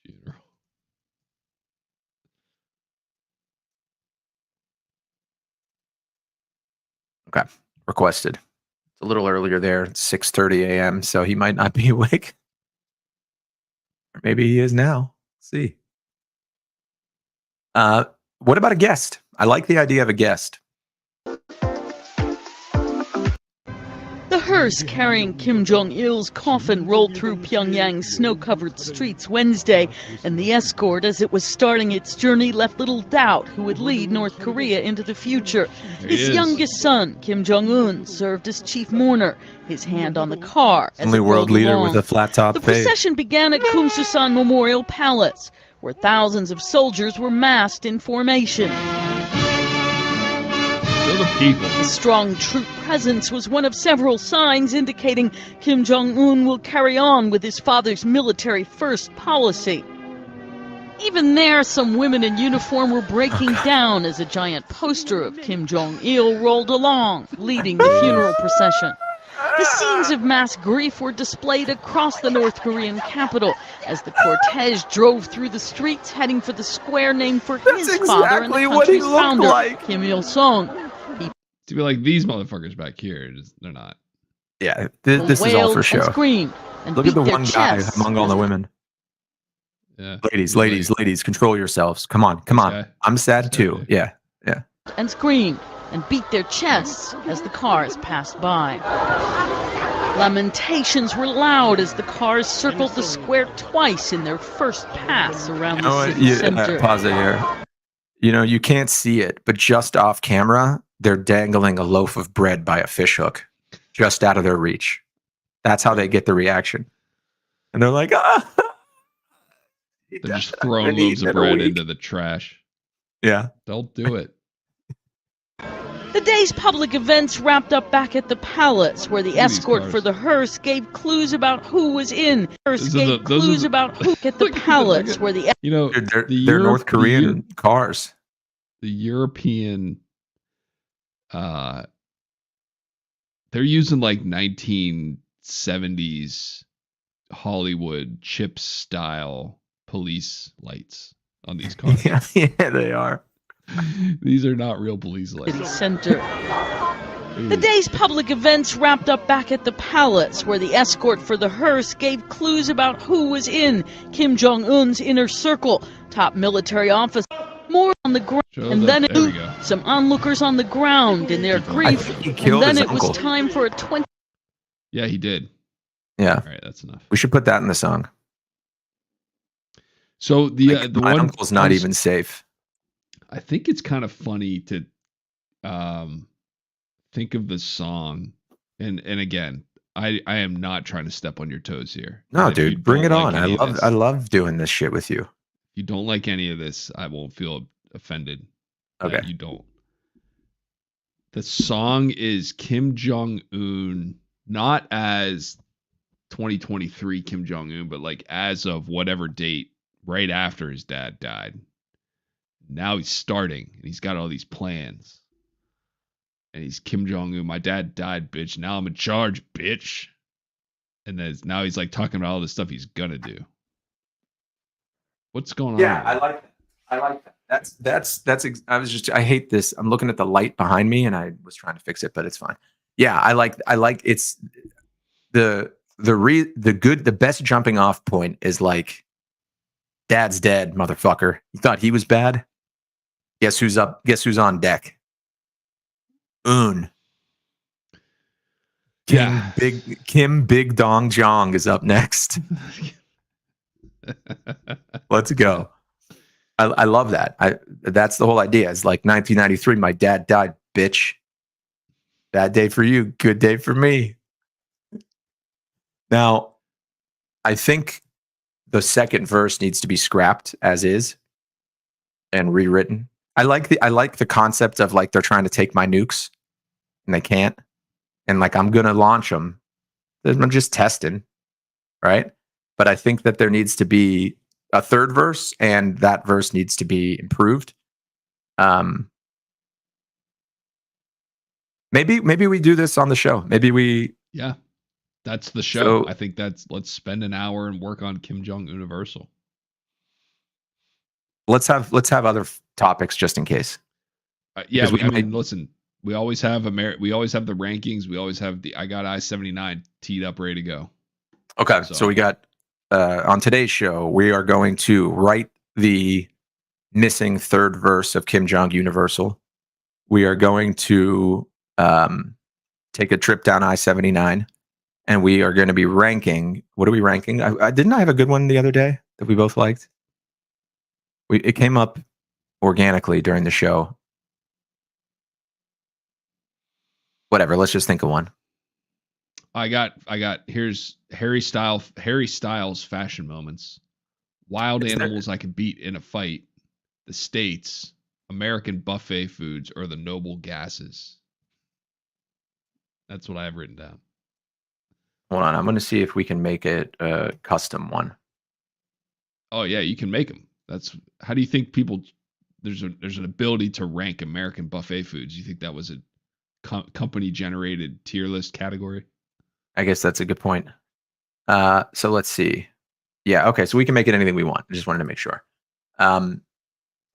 funeral. Okay. Requested. It's a little earlier there, 6:30 a.m., so he might not be awake. Or maybe he is now. Let's see. What about a guest? I like the idea of a guest. The hearse carrying Kim Jong-il's coffin rolled through Pyongyang's snow-covered streets Wednesday, and the escort, as it was starting its journey, left little doubt who would lead North Korea into the future. His youngest son, Kim Jong-un, served as chief mourner, his hand on the car. Only world leader with a flat top The face. procession began at Kumsusan Memorial Palace, where thousands of soldiers were massed in formation. The people. A strong troop presence was one of several signs indicating Kim Jong-un will carry on with his father's military-first policy. Even there, some women in uniform were breaking down as a giant poster of Kim Jong-il rolled along, leading the funeral procession. The scenes of mass grief were displayed across the North Korean capital as the cortege drove through the streets heading for the square named for his father and the what he country's looked founder, like. Kim Il-sung. To be like these motherfuckers back here, they're not. Yeah, this is all for show. And screamed and Look at beat the their one guy chests. among all the women. Yeah. Ladies, control yourselves. Come on. Okay. I'm sad too. Yeah. And screamed and beat their chests as the cars passed by. Lamentations were loud as the cars circled the square twice in their first pass around the city center. Pause it here. You can't see it, but just off camera, they're dangling a loaf of bread by a fishhook, just out of their reach. That's how they get the reaction. And they're like, They're just throwing loaves of bread into the trash. Yeah. They'll do it. The day's public events wrapped up back at the palace, where the escort for the hearse gave clues about who was in. Clues about who at the palace, where the they're North Korean cars. The European, they're using like 1970s Hollywood Chips style police lights on these cars. Yeah, they are. These are not real police lights. Center. The day's public events wrapped up back at the palace, where the escort for the hearse gave clues about who was in Kim Jong-un's inner circle, top military office. More on the ground, and then some onlookers on the ground in their grief, and then it was time for a 20. Yeah, he did. Yeah. All right, that's enough. We should put that in the song. So the my uncle's not even safe. I think it's kind of funny to think of the song, and again, I am not trying to step on your toes here. No, dude, bring it on. I love doing this shit with you. If you don't like any of this, I won't feel offended. Okay. You don't. The song is Kim Jong-un, not as 2023 Kim Jong-un, but like as of whatever date right after his dad died. Now he's starting, and he's got all these plans. And he's Kim Jong-un. My dad died, bitch. Now I'm in charge, bitch. And then now he's like talking about all the stuff he's gonna do. What's going on? Yeah, I like that. I hate this. I'm looking at the light behind me, and I was trying to fix it, but it's fine. Yeah, I like it's the best jumping off point is like, dad's dead, motherfucker. You thought he was bad? Guess who's up? Guess who's on deck? Kim Big Dong Jong is up next. Let's go. I love that. That's the whole idea. It's like 1993. My dad died, bitch. Bad day for you. Good day for me. Now, I think the second verse needs to be scrapped as is and rewritten. I like the concept of like they're trying to take my nukes and they can't, and like I'm gonna launch them. I'm just testing, right? But I think that there needs to be a third verse, and that verse needs to be improved. Maybe we do this on the show. Yeah, that's the show. I think let's spend an hour and work on Kim Jong Universal. let's have other topics just in case. Yeah, 'Cause I mean, listen, we always have we always have the rankings. We always have I got I-79 teed up, ready to go. Okay, so we got on today's show, we are going to write the missing third verse of Kim Jong Universal. We are going to take a trip down I-79, and we are going to be ranking. What are we ranking? I didn't I have a good one the other day that we both liked? It came up organically during the show. Whatever. Let's just think of one. I got. Here's Harry Styles fashion moments. Wild animals I can beat in a fight. The States, American buffet foods, or the noble gases. That's what I have written down. Hold on, I'm going to see if we can make it a custom one. Oh yeah, you can make them. That's how do you think people? There's an ability to rank American buffet foods. You think that was a company generated tier list category? I guess that's a good point. So let's see. Yeah, okay, so we can make it anything we want. I just wanted to make sure. And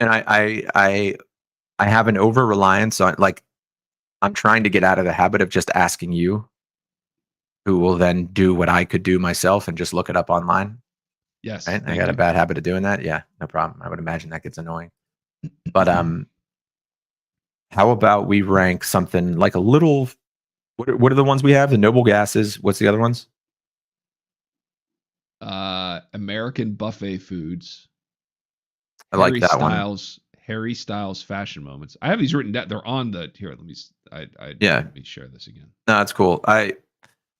I have an over reliance on, like, I'm trying to get out of the habit of just asking you, who will then do what I could do myself and just look it up online. Yes. Right? I got a bad habit of doing that. Yeah, no problem. I would imagine that gets annoying. But how about we rank something like a little? What are the ones we have? The noble gases. What's the other ones? American buffet foods. I like that one. Harry Styles fashion moments. I have these written down. They're on the here. Let me. Let me share this again. No, that's cool. I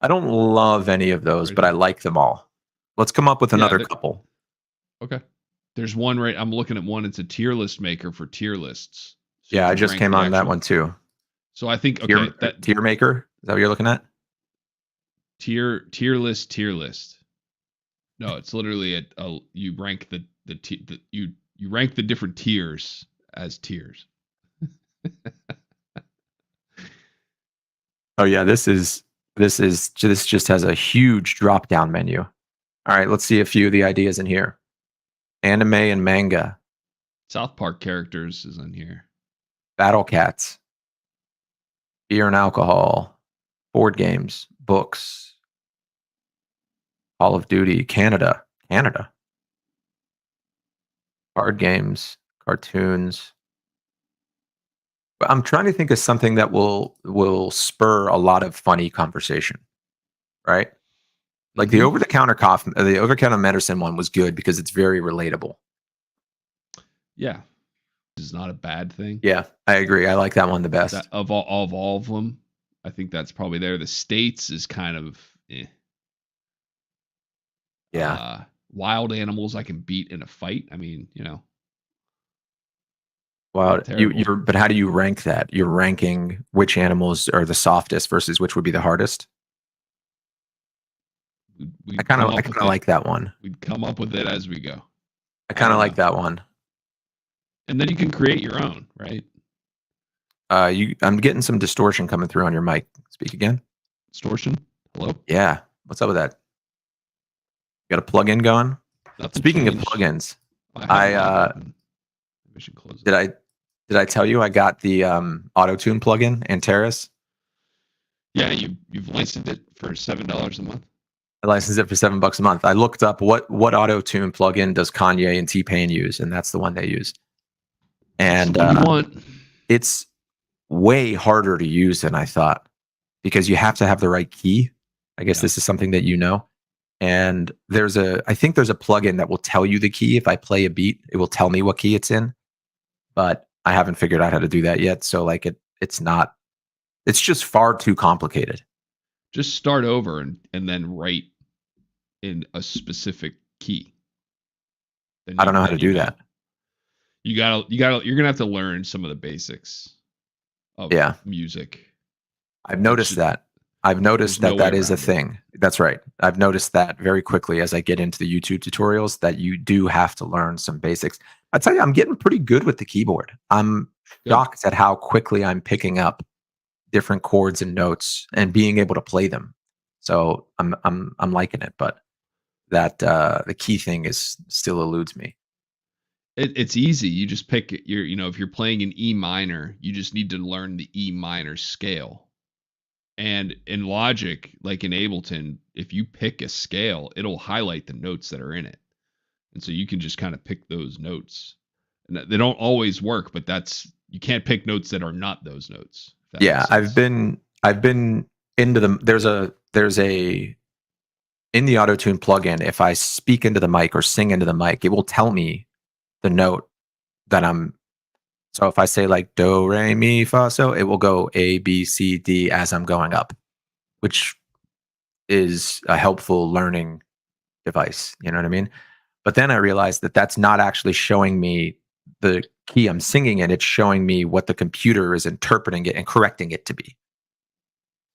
don't love any of those, but I like them all. Let's come up with another couple. Okay. There's one right. I'm looking at one. It's a tier list maker for tier lists. So yeah, I just came on that one too. So I think tier maker. Is that what you're looking at? Tier list. No, it's literally you rank you rank the different tiers as tiers. Oh yeah, this just has a huge drop down menu. All right, let's see a few of the ideas in here. Anime and manga. South Park characters is in here. Battle Cats. Beer and alcohol. Board games. Books. Call of Duty. Canada. Card games. Cartoons. But I'm trying to think of something that will spur a lot of funny conversation. Right? Like the over-the-counter medicine one was good because it's very relatable. Yeah. Is not a bad thing. Yeah, I agree. I like that one the best. Of all of them, I think that's probably there. The States is kind of Yeah. Wild animals I can beat in a fight. I mean, Well, but how do you rank that? You're ranking which animals are the softest versus which would be the hardest? I kind of like that one. We'd come up with it as we go. I kind of like that one. And then you can create your own, right? I'm getting some distortion coming through on your mic. Speak again. Distortion? Hello? Yeah. What's up with that? You got a plug-in going? Speaking of plugins, did I tell you I got the auto-tune plugin, Antares? Yeah, you've licensed it for $7 a month. I licensed it for $7 a month. I looked up what auto-tune plugin does Kanye and T-Pain use, and that's the one they use. And it's way harder to use than I thought because you have to have the right key. I guess this is something that you know. And I think there's a plugin that will tell you the key. If I play a beat, it will tell me what key it's in. But I haven't figured out how to do that yet. So like it's just far too complicated. Just start over and then write in a specific key. I don't know how to do that. You're gonna have to learn some of the basics of music. I've noticed that. I've noticed that is a thing. That's right. I've noticed that very quickly as I get into the YouTube tutorials that you do have to learn some basics. I tell you, I'm getting pretty good with the keyboard. I'm shocked at how quickly I'm picking up different chords and notes and being able to play them. So I'm liking it, but that the key thing still eludes me. It's easy. You just pick your, if you're playing an E minor, you just need to learn the E minor scale. And in Logic, like in Ableton, if you pick a scale, it'll highlight the notes that are in it. And so you can just kind of pick those notes. And they don't always work, but you can't pick notes that are not those notes. Yeah, I've been into the there's a in the Auto-Tune plugin, if I speak into the mic or sing into the mic, it will tell me the note that I'm. So if I say like do, re, mi, fa, so, it will go A, B, C, D as I'm going up, which is a helpful learning device. You know what I mean? But then I realized that that's not actually showing me the key I'm singing in. It's showing me what the computer is interpreting it and correcting it to be.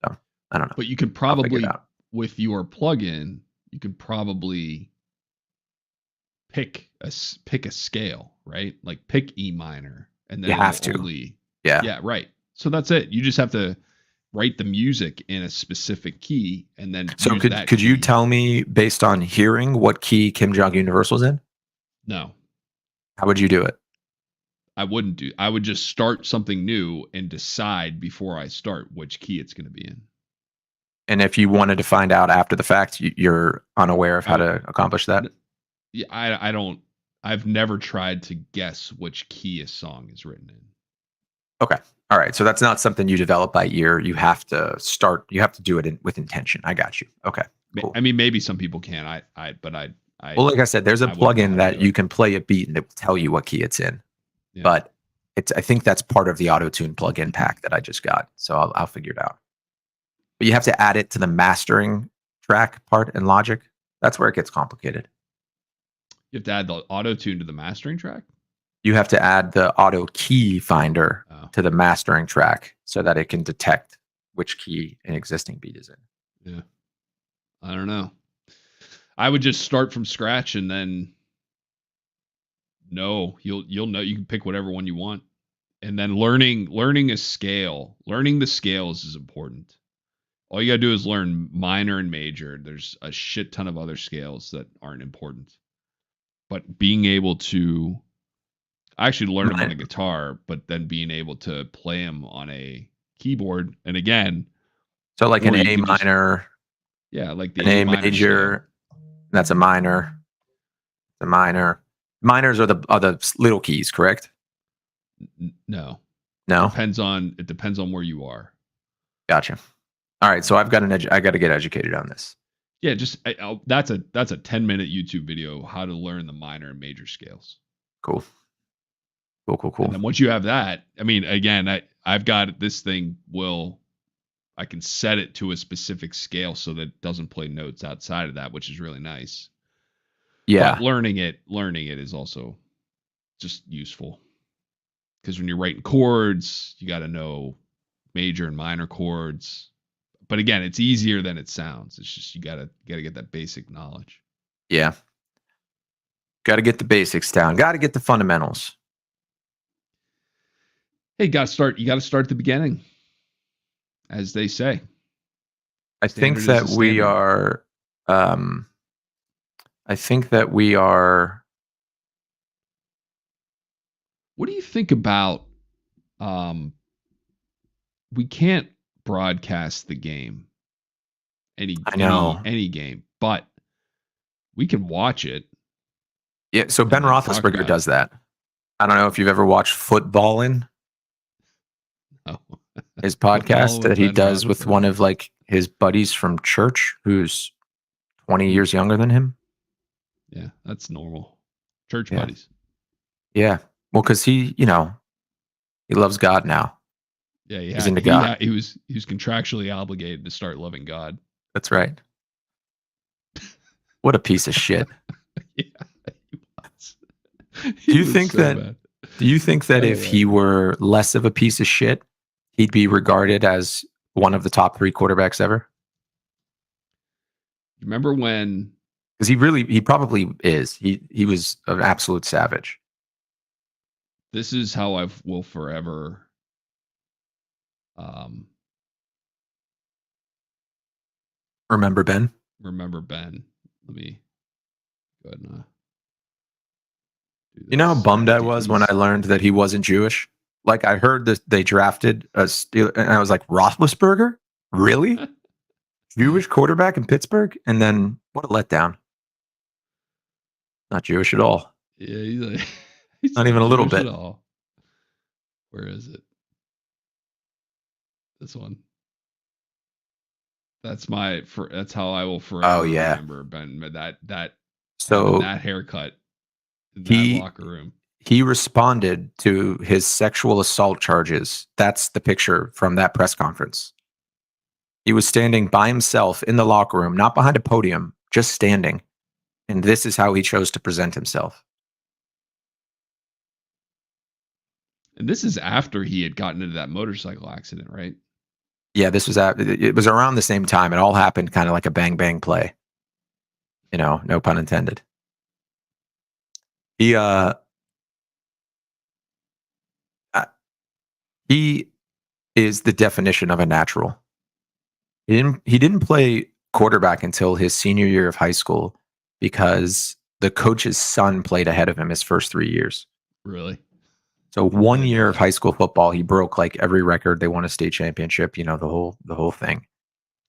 So I don't know. But you could probably, with your plugin, you could probably pick a scale, right? Like pick E minor, and then you have to. Yeah, right. So that's it. You just have to write the music in a specific key, and then. So could you tell me, based on hearing, what key Kim Jong Universal's in? No. How would you do it? I would just start something new and decide before I start which key it's going to be in. And if you wanted to find out after the fact, you're unaware of how to accomplish that? Yeah, I don't. I've never tried to guess which key a song is written in. Okay. All right. So that's not something you develop by ear. You have to do it with intention. I got you. Okay. Cool. I mean, maybe some people can. Well, like I said, there's a plugin that you can play a beat and it will tell you what key it's in. Yeah. But I think that's part of the Auto-Tune plugin pack that I just got. So I'll figure it out. But you have to add it to the mastering track part in Logic. That's where it gets complicated. You have to add the Auto-Tune to the mastering track? You have to add the auto key finder to the mastering track so that it can detect which key an existing beat is in. Yeah. I don't know. I would just start from scratch and then you'll know. You can pick whatever one you want. And then learning the scales is important. All you got to do is learn minor and major. There's a shit ton of other scales that aren't important. But being able to actually learn them on a guitar, but then being able to play them on a keyboard, and again, so like an A minor, like the an A major, that's a minor. The minor, minors are the little keys, correct? No. It depends on where you are. Gotcha. All right, so I got to get educated on this. Yeah, that's a 10-minute YouTube video how to learn the minor and major scales. Cool. And then once you have that, I mean, again, I've got this thing. I can set it to a specific scale so that it doesn't play notes outside of that, which is really nice. Yeah, but learning it is also just useful because when you're writing chords, you got to know major and minor chords. But again, it's easier than it sounds. It's just you gotta get that basic knowledge. Yeah. Got to get the basics down. Got to get the fundamentals. Hey, you got to start at the beginning, as they say. I think that we are. What do you think about? We can't broadcast the game. Any game, but we can watch it. Yeah, so Ben Roethlisberger does that. I don't know if you've ever watched Footballin'. Oh. His podcast that he does with one of like his buddies from church who's 20 years younger than him. Yeah, that's normal. Church buddies. Yeah. Well, because he loves God now. Yeah, he's into God. He was contractually obligated to start loving God. That's right. What a piece of shit. Yeah, he was. Do you think that if he were less of a piece of shit, he'd be regarded as one of the top 3 quarterbacks ever? Remember when? Because he probably is. He was an absolute savage. This is how I will forever. Remember Ben? Remember Ben. Let me go ahead and You know how bummed I was when I learned that he wasn't Jewish? Like, I heard that they drafted a Steeler, and I was like, Roethlisberger? Really? Jewish quarterback in Pittsburgh? And then, what a letdown. Not Jewish at all. Yeah, he's like, he's Not even a little Jewish bit. at all. Where is it? This one. That's that's how I will forever remember Ben. That haircut in that locker room. He responded to his sexual assault charges. That's the picture from that press conference. He was standing by himself in the locker room, not behind a podium, just standing. And this is how he chose to present himself. And this is after he had gotten into that motorcycle accident, right? Yeah, it was around the same time. It all happened kind of like a bang bang play. You know, no pun intended. He is the definition of a natural. He didn't play quarterback until his senior year of high school because the coach's son played ahead of him his first 3 years. Really? So 1 year of high school football, he broke like every record. They won a state championship, you know, the whole thing.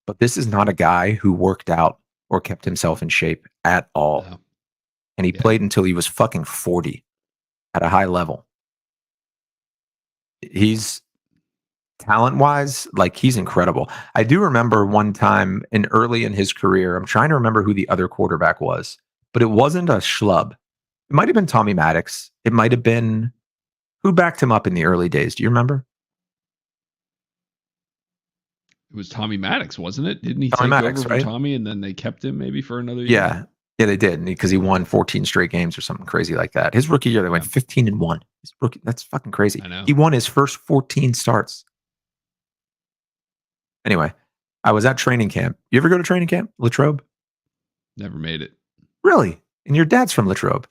But this is not a guy who worked out or kept himself in shape at all. No. And he played until he was fucking 40 at a high level. He's talent-wise, like, he's incredible. I do remember one time early in his career, I'm trying to remember who the other quarterback was, but it wasn't a schlub. It might have been Tommy Maddox. It might have been who backed him up in the early days. Do you remember? It was Tommy Maddox, wasn't it? Didn't he take over for Tommy and then they kept him maybe for another year? Yeah, they did, because he won 14 straight games or something crazy like that. His rookie year, they went 15-1. That's fucking crazy. I know. He won his first 14 starts. Anyway, I was at training camp. You ever go to training camp, Latrobe? Never made it. Really? And your dad's from Latrobe?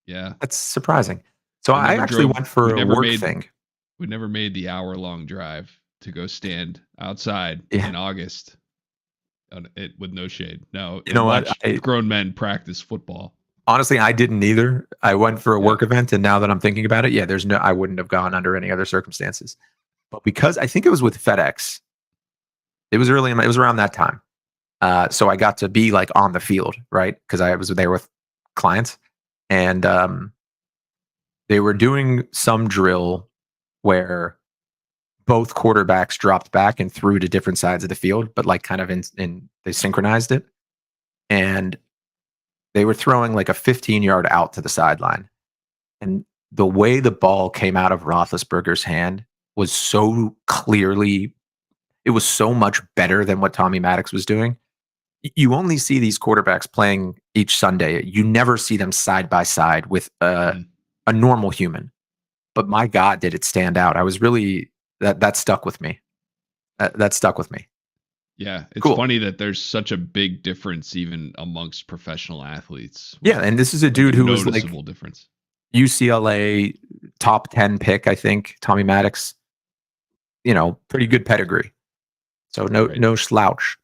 Yeah. That's surprising. So I actually went for a work thing. We never made the hour-long drive to go stand outside in August with no shade. No, you know what? Grown men practice football. Honestly, I didn't either. I went for a work event, and now that I'm thinking about it, I wouldn't have gone under any other circumstances. But because I think it was with FedEx, it was around that time. So I got to be like on the field, right? Because I was there with clients, and they were doing some drill where both quarterbacks dropped back and threw to different sides of the field, but like kind of they synchronized it. And they were throwing like a 15-yard out to the sideline. And the way the ball came out of Roethlisberger's hand was so clearly, it was so much better than what Tommy Maddox was doing. You only see these quarterbacks playing each Sunday. You never see them side by side with a normal human. But my God, did it stand out. I was really, that stuck with me. That stuck with me. Yeah, it's funny that there's such a big difference even amongst professional athletes. Yeah, and this is a dude who was like noticeable difference. UCLA top 10 pick, I think, Tommy Maddox. You know, pretty good pedigree. So no slouch.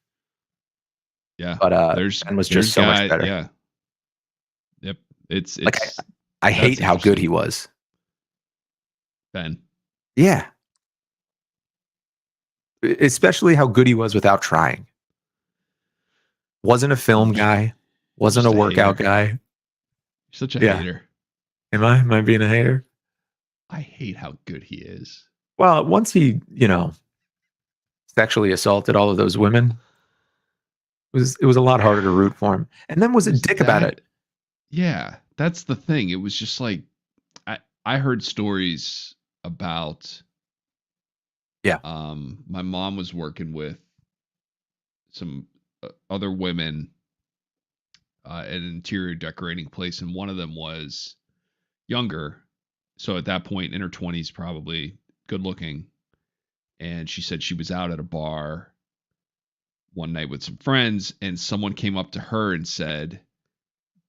Yeah, but Ben was just so much better. Yeah. Yep. It's like I hate how good he was. Ben. Yeah. Especially how good he was without trying. Wasn't a film guy. Wasn't a workout guy. You're such a hater. Am I being a hater? I hate how good he is. Well, once he, sexually assaulted all of those women, it was a lot harder to root for him. And then was a dick about it. Yeah, that's the thing. It was just like I heard stories about my mom was working with some other women at an interior decorating place, and one of them was younger, so at that point in her 20s, probably good looking. And she said she was out at a bar one night with some friends, and someone came up to her and said,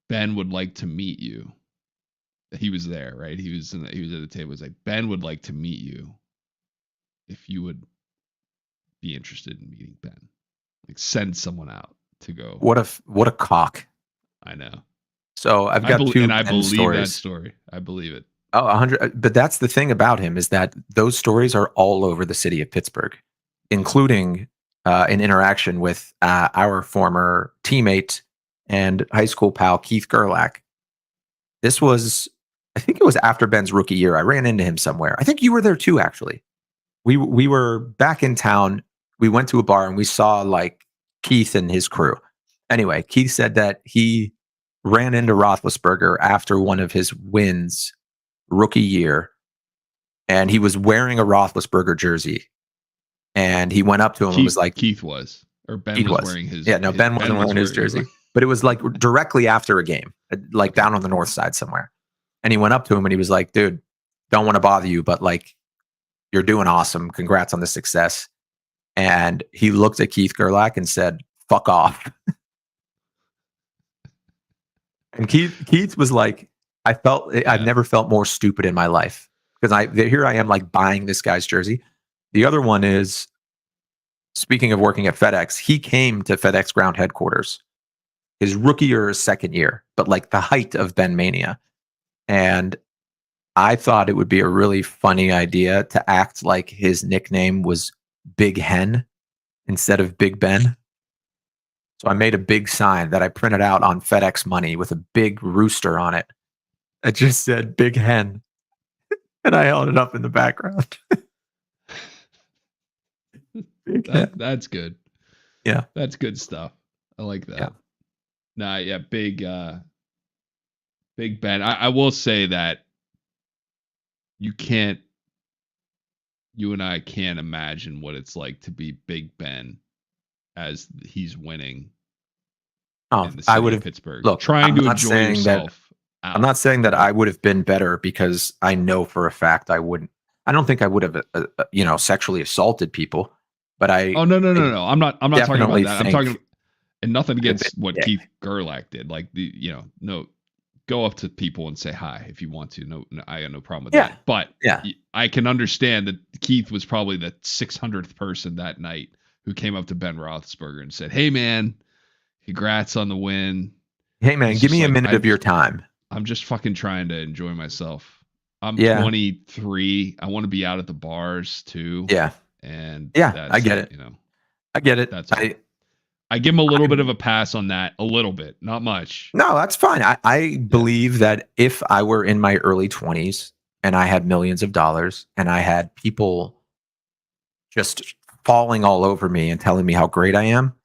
Ben would like to meet you. He was there, right? He was at the table. It was like, Ben would like to meet you if you would be interested in meeting Ben. Like, send someone out to go. What a cock. I know. So I've got two and I Ben believe that stories. story. I believe it. Oh, 100. But that's the thing about him, is that those stories are all over the city of Pittsburgh, including an interaction with our former teammate and high school pal, Keith Gerlach. This was, I think it was after Ben's rookie year. I ran into him somewhere. I think you were there too, actually. We were back in town. We went to a bar and we saw like Keith and his crew. Anyway, Keith said that he ran into Roethlisberger after one of his wins rookie year, and he was wearing a Roethlisberger jersey. And he went up to him and was like, Keith was, or Ben Keith was wearing his. Yeah, no, Ben wasn't wearing his jersey. But it was like directly after a game, like down on the north side somewhere. And he went up to him and he was like, dude, don't want to bother you, but like, you're doing awesome. Congrats on the success. And he looked at Keith Gerlach and said, fuck off. And Keith was like, I've never felt more stupid in my life, because here I am like buying this guy's jersey. The other one is, speaking of working at FedEx, he came to FedEx ground headquarters his rookie or his second year, but like the height of Ben Mania. And I thought it would be a really funny idea to act like his nickname was Big Hen instead of Big Ben. So I made a big sign that I printed out on FedEx money with a big rooster on it. It just said Big Hen. And I held it up in the background. That's good. Yeah. That's good stuff. I like that. Yeah. Nah, yeah, Big Ben. I will say that you and I can't imagine what it's like to be Big Ben as he's winning. Oh, in the I city would of have Pittsburgh. Look, trying I'm to not enjoy saying yourself. I'm not saying that I would have been better, because I know for a fact I wouldn't. I don't think I would have, sexually assaulted people. But Oh no. I'm not talking about definitely that. I'm think- talking, and nothing against what Yeah. Keith Gerlach did. Like no, go up to people and say hi if you want to. No, I got no problem with Yeah. that. But Yeah. I can understand that Keith was probably the 600th person that night who came up to Ben Roethlisberger and said, "Hey man, congrats on the win. Hey man, It's give just me a like, minute of your time." I'm just fucking trying to enjoy myself. I'm Yeah. 23. I want to be out at the bars too." Yeah. And Yeah, I get it. I get it. That's I give him a little bit of a pass on that, a little bit, not much. No, that's fine. I believe that if I were in my early 20s and I had millions of dollars and I had people just falling all over me and telling me how great I am,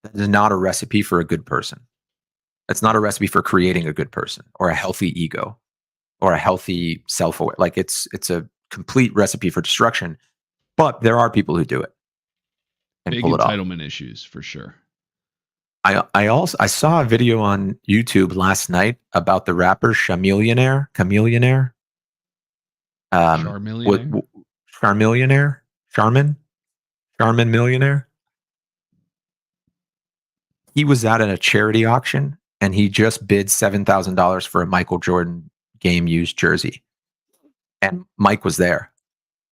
that is not a recipe for a good person. That's not a recipe for creating a good person or a healthy ego or a healthy self-aware. Like it's a complete recipe for destruction. But there are people who do it and Big pull it off. entitlement issues for sure. I saw a video on YouTube last night about the rapper Chamillionaire. Charmin Millionaire. He was out at a charity auction and he just bid $7,000 for a Michael Jordan game used jersey. And Mike was there.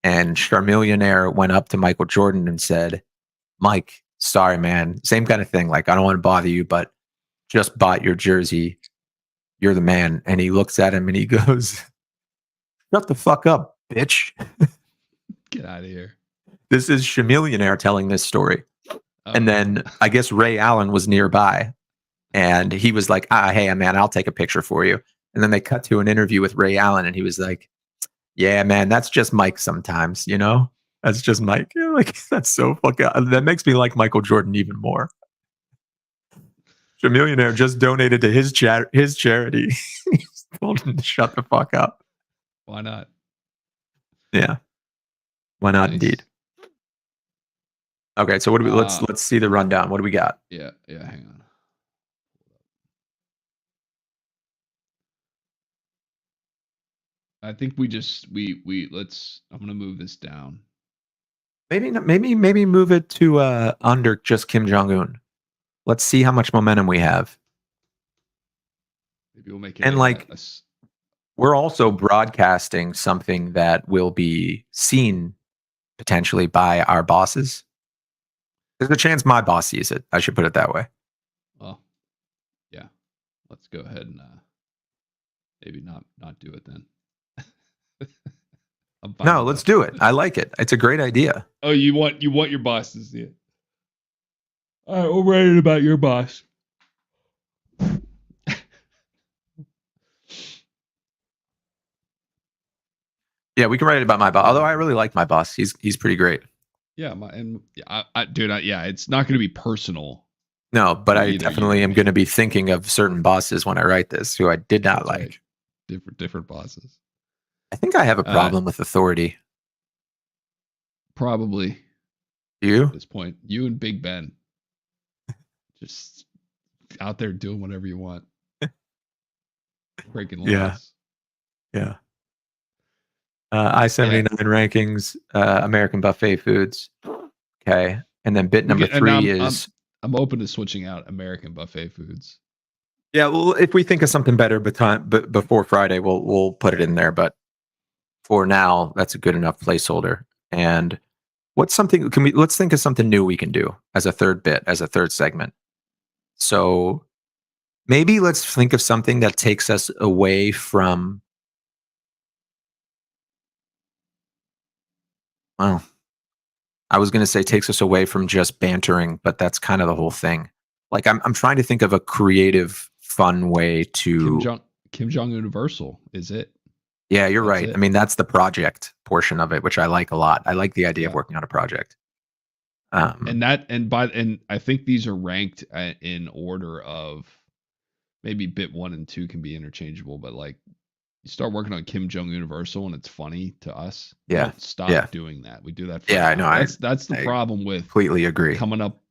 And Charmillionaire went up to Michael Jordan and said, "Mike, sorry, man. Same kind of thing. Like, I don't want to bother you, but just bought your jersey. You're the man." And he looks at him and he goes, "Shut the fuck up, bitch." Get out of here. This is Chamillionaire telling this story. And then I guess Ray Allen was nearby and he was like, "Hey, man, I'll take a picture for you." And then they cut to an interview with Ray Allen and he was like, "Yeah, man, that's just Mike sometimes, That's just Mike." Like, that's so fucking, that makes me like Michael Jordan even more. Chamillionaire just donated to his charity. He told him to shut the fuck up. Why not? Yeah. Why not? Nice. Indeed. Okay, so what do we let's see the rundown. What do we got? Yeah, hang on. I think we let's, I'm gonna move this down. Maybe move it to under just Kim Jong-un. Let's see how much momentum we have. Maybe we'll make it. And we're also broadcasting something that will be seen potentially by our bosses. There's a chance my boss sees it. I should put it that way. Well, yeah. Let's go ahead and maybe not do it then. I'm fine No, with let's that. do it. I like it. It's a great idea. Oh, you want your boss to see it. All right, we'll write it about your boss. Yeah, we can write it about my boss. Although I really like my boss. He's pretty great. Yeah, dude, yeah, it's not going to be personal. No, but I Either definitely you or am me. going to be thinking of certain bosses when I write this who I did not That's like. right. Different bosses. I think I have a problem with authority. Probably You? at this point, you and Big Ben, just out there doing whatever you want, breaking laws. Yeah. I-79 rankings, American Buffet Foods. Okay. And then bit number 3 is... I'm open to switching out American Buffet Foods. Yeah, well, if we think of something better but before Friday, we'll put it in there. But for now, that's a good enough placeholder. And let's think of something new we can do as a third bit, as a third segment. So maybe let's think of something that takes us away from... Well, I was going to say takes us away from just bantering, but that's kind of the whole thing. Like I'm trying to think of a creative, fun way to... Kim Jong Universal is it? Yeah, you're That's right. it. I mean, that's the project portion of it, which I like a lot. I like the idea of working on a project. And I think these are ranked in order of maybe bit 1 and 2 can be interchangeable, but like you start working on Kim Jong Universal and it's funny to us. Yeah. Don't stop doing that. We do that. Yeah, I know. That's the problem with completely agree. Coming up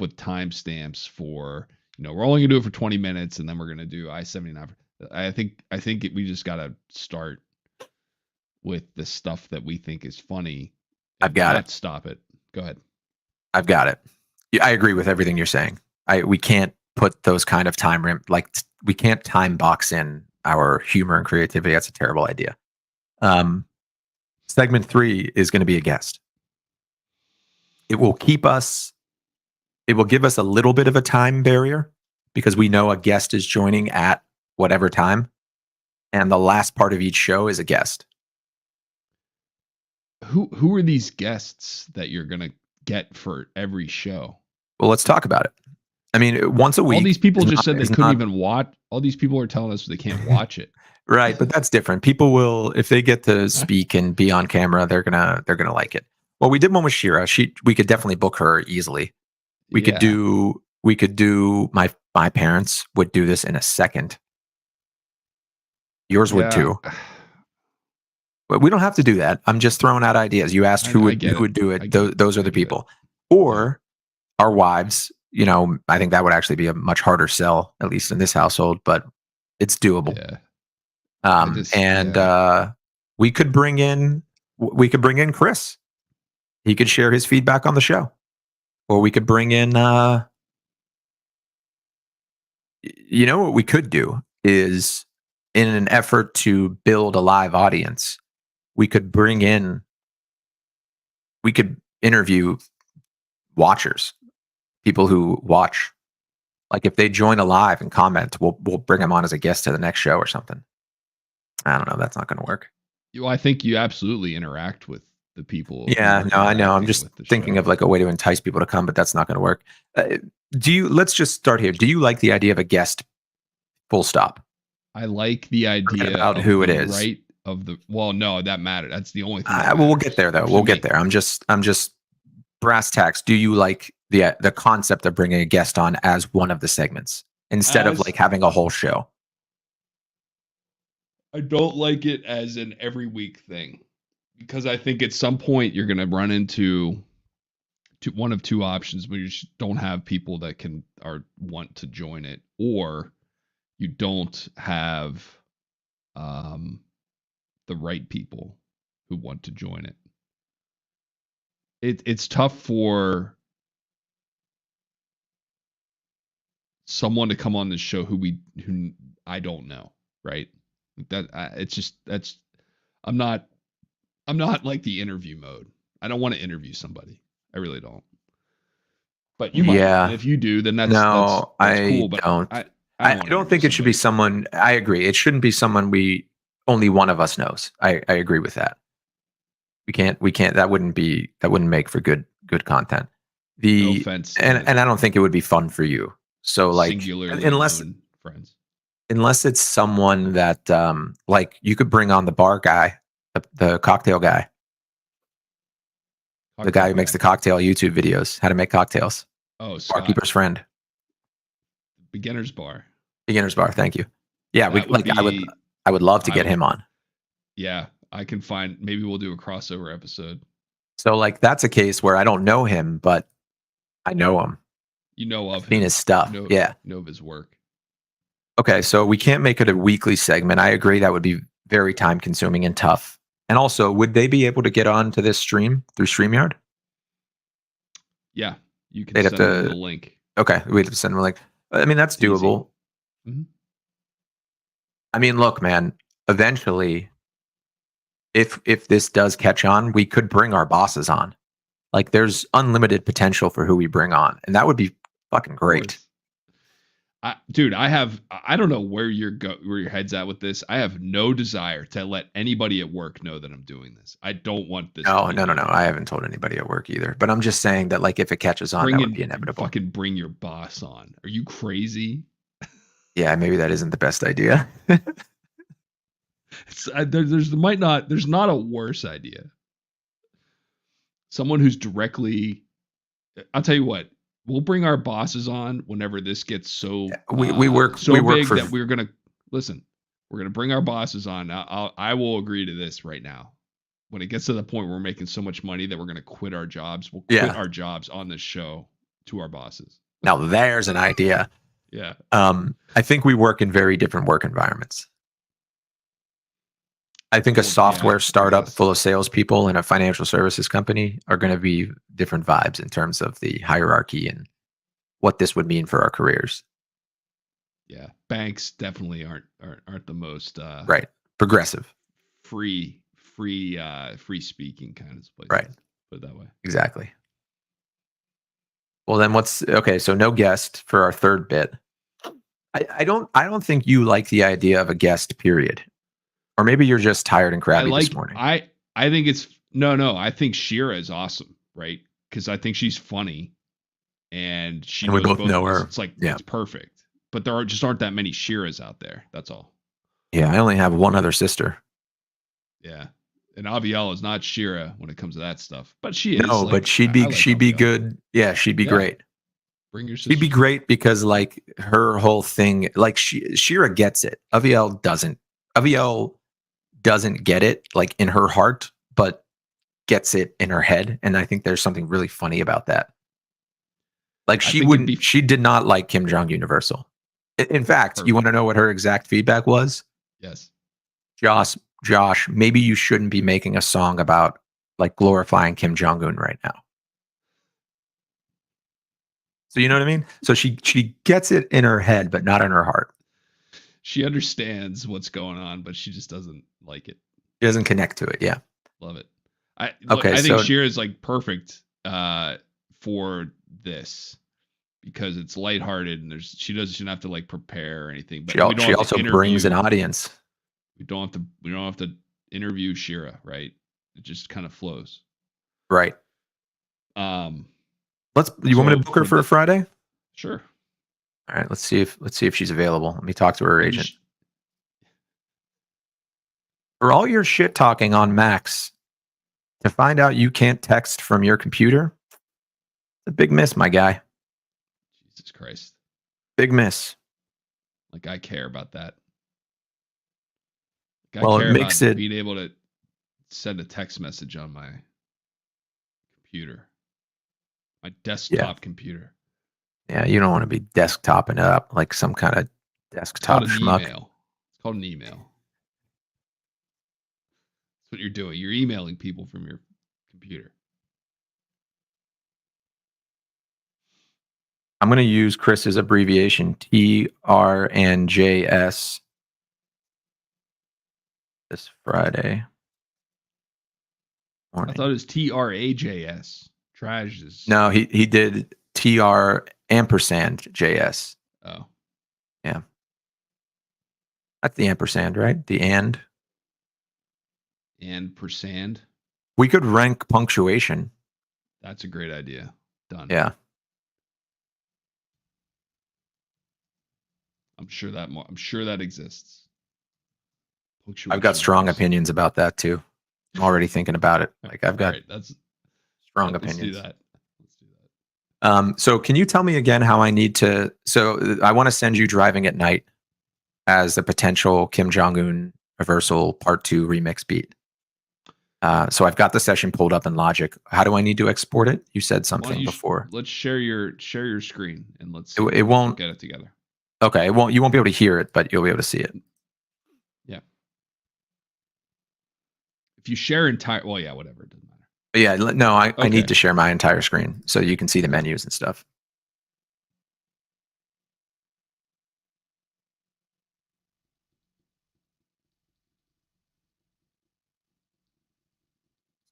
with timestamps for, we're only gonna do it for 20 minutes and then we're gonna do I-79. I think we just gotta start with the stuff that we think is funny. I've got it. Stop it. Go ahead. I've got it. I agree with everything you're saying. We can't put those kind of we can't time box in our humor and creativity. That's a terrible idea. Segment 3 is going to be a guest. It will give us a little bit of a time barrier because we know a guest is joining at whatever time. And the last part of each show is a guest. Who are these guests that you're going to get for every show? Well, let's talk about it. I mean, once a week. All these people just said they couldn't even watch. All these people are telling us they can't watch it. Right, but that's different. People will, if they get to speak and be on camera, they're gonna like it. Well, we did one with Shira. We could definitely book her easily. We could do my parents would do this in a second. Would too. But we don't have to do that. I'm just throwing out ideas. You asked who would do it. Those are the people. Or our wives. I think that would actually be a much harder sell, at least in this household, but it's doable. Yeah. We could bring in Chris. He could share his feedback on the show. Or we could bring in what we could do is, in an effort to build a live audience, we could interview watchers, people who watch. Like if they join a live and comment, we'll bring them on as a guest to the next show or something. I don't know. That's not going to work. Well, I think you absolutely interact with the people. Yeah, no, I know. I'm just thinking of like a way to entice people to come, but that's not going to work. Let's just start here. Do you like the idea of a guest? Full stop. I like the idea about who it is. Right of the. Well, no, that matters. That's the only thing. Well, we'll get there though. We'll get there. I'm just brass tacks. Do you like the concept of bringing a guest on as one of the segments instead of like having a whole show? I don't like it as an every week thing because I think at some point you're going to run into one of two options where you don't have people that want to join it, or you don't have the right people who want to join it. It's tough for someone to come on this show who I don't know, right? I'm not like the interview mode. I don't want to interview somebody. I really don't. But you might. Yeah. And if you do, then that's no, that's I cool. But don't. I want don't think it should be someone. I agree. It shouldn't be someone only one of us knows. I agree with that. We can't. That wouldn't make for good content. No offense. And I don't think it would be fun for you. So like, singularly unless known friends. Unless it's someone that like you could bring on the bar guy, the cocktail guy, the guy who makes the cocktail YouTube videos, how to make cocktails. Oh, Scott. Barkeeper's friend. Beginner's bar. Beginner's bar. Thank you. Yeah, I would love to get him on. Yeah, I can find. Maybe we'll do a crossover episode. So like that's a case where I don't know him, but I know him. You know of I've seen him. his stuff. Yeah. Know of his work. Okay, so we can't make it a weekly segment. I agree that would be very time consuming and tough. And also, would they be able to get on to this stream through StreamYard? Yeah, you can They'd send have them to, the link. Okay, we'd have to send them a link. I mean, that's doable. Mm-hmm. I mean, look, man, eventually, if this does catch on, we could bring our bosses on. Like, there's unlimited potential for who we bring on, and that would be fucking great. Dude, I don't know where your head's at with this. I have no desire to let anybody at work know that I'm doing this. I don't want this. No. I haven't told anybody at work either. But I'm just saying that, like, if it catches on, that would be inevitable. Fucking bring your boss on. Are you crazy? Yeah, maybe that isn't the best idea. There's not a worse idea. Someone who's directly. I'll tell you what. We'll bring our bosses on whenever this gets so we work so we big work for, that we're gonna listen. We're gonna bring our bosses on. I will agree to this right now. When it gets to the point where we're making so much money that we're gonna quit our jobs, we'll quit our jobs on this show to our bosses. Now there's an idea. Yeah. I think we work in very different work environments. I think a software startup full of salespeople and a financial services company are going to be different vibes in terms of the hierarchy and what this would mean for our careers. Yeah, banks definitely aren't the most right progressive, free speaking kind of place. Right, put it that way. Exactly. Well, then okay? So no guest for our third bit. I don't think you like the idea of a guest. Period. Or maybe you're just tired and crabby this morning. I think it's no. I think Shira is awesome, right? Because I think she's funny, and we both know her. It's like it's perfect. But there aren't that many Shiras out there. That's all. Yeah, I only have one other sister. Yeah, and Aviel is not Shira when it comes to that stuff, but she is. No, but she'd be good. Yeah, she'd be great. Bring your sister. She'd be great because like her whole thing, like Shira gets it. Aviel doesn't. Aviel doesn't get it like in her heart, but gets it in her head. And I think there's something really funny about that. Like she did not like Kim Jong Universal. In fact, you want to know what her exact feedback was? Yes. Josh, maybe you shouldn't be making a song about like glorifying Kim Jong-un right now. So you know what I mean? So she gets it in her head, but not in her heart. She understands what's going on, but she just doesn't like it. She doesn't connect to it. Yeah. Love it. I think Shira is like perfect for this because it's lighthearted and she doesn't have to like prepare or anything. But she also brings an audience. We don't have to interview Shira, right? It just kind of flows. Right. You want me to book her for a Friday? Sure. All right, let's see if she's available. Let me talk to her agent. For all your shit talking on Max, to find out you can't text from your computer, it's a big miss, my guy. Jesus Christ. Big miss. Like I care about that. Well, it makes it being able to send a text message on my computer. My desktop computer. Yeah, you don't want to be desktoping it up like some kind of desktop schmuck. It's called an email. That's what you're doing. You're emailing people from your computer. I'm going to use Chris's abbreviation TRNJS this Friday morning. I thought it was TRAJS. Trash. No, he did TR ampersand JS. Oh. Yeah. That's the ampersand, right? The and. And percent. We could rank punctuation. That's a great idea. Done. Yeah. I'm sure that exists. I've got strong Punctuation opinions about that too. I'm already thinking about it. marks. Like I've got that's strong let's opinions. do that. Let's do that. So can you tell me again how I need to? So I want to send you Driving at Night as a potential Kim Jong Un reversal part 2 remix beat. So I've got the session pulled up in Logic. How do I need to export it? You said Why don't something you before. let's share your screen and let's It won't get it together. Okay, it won't. You won't be able to hear it, but you'll be able to see it. Yeah. If you share entire, well, yeah, whatever, it doesn't matter. Yeah, no, I Okay. need to share my entire screen so you can see the menus and stuff.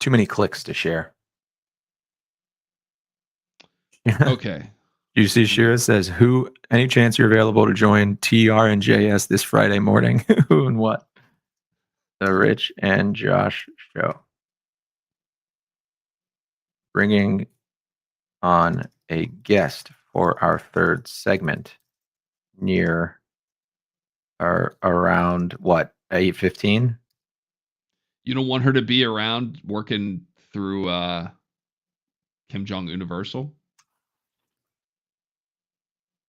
Too many clicks to share. Okay. You see, Shira says, "Who? Any chance you're available to join TR and JS this Friday morning? Who and what? The Rich and Josh show. Bringing on a guest for our third segment near or around what 8:15. You don't want her to be around working through Kim Jong Universal?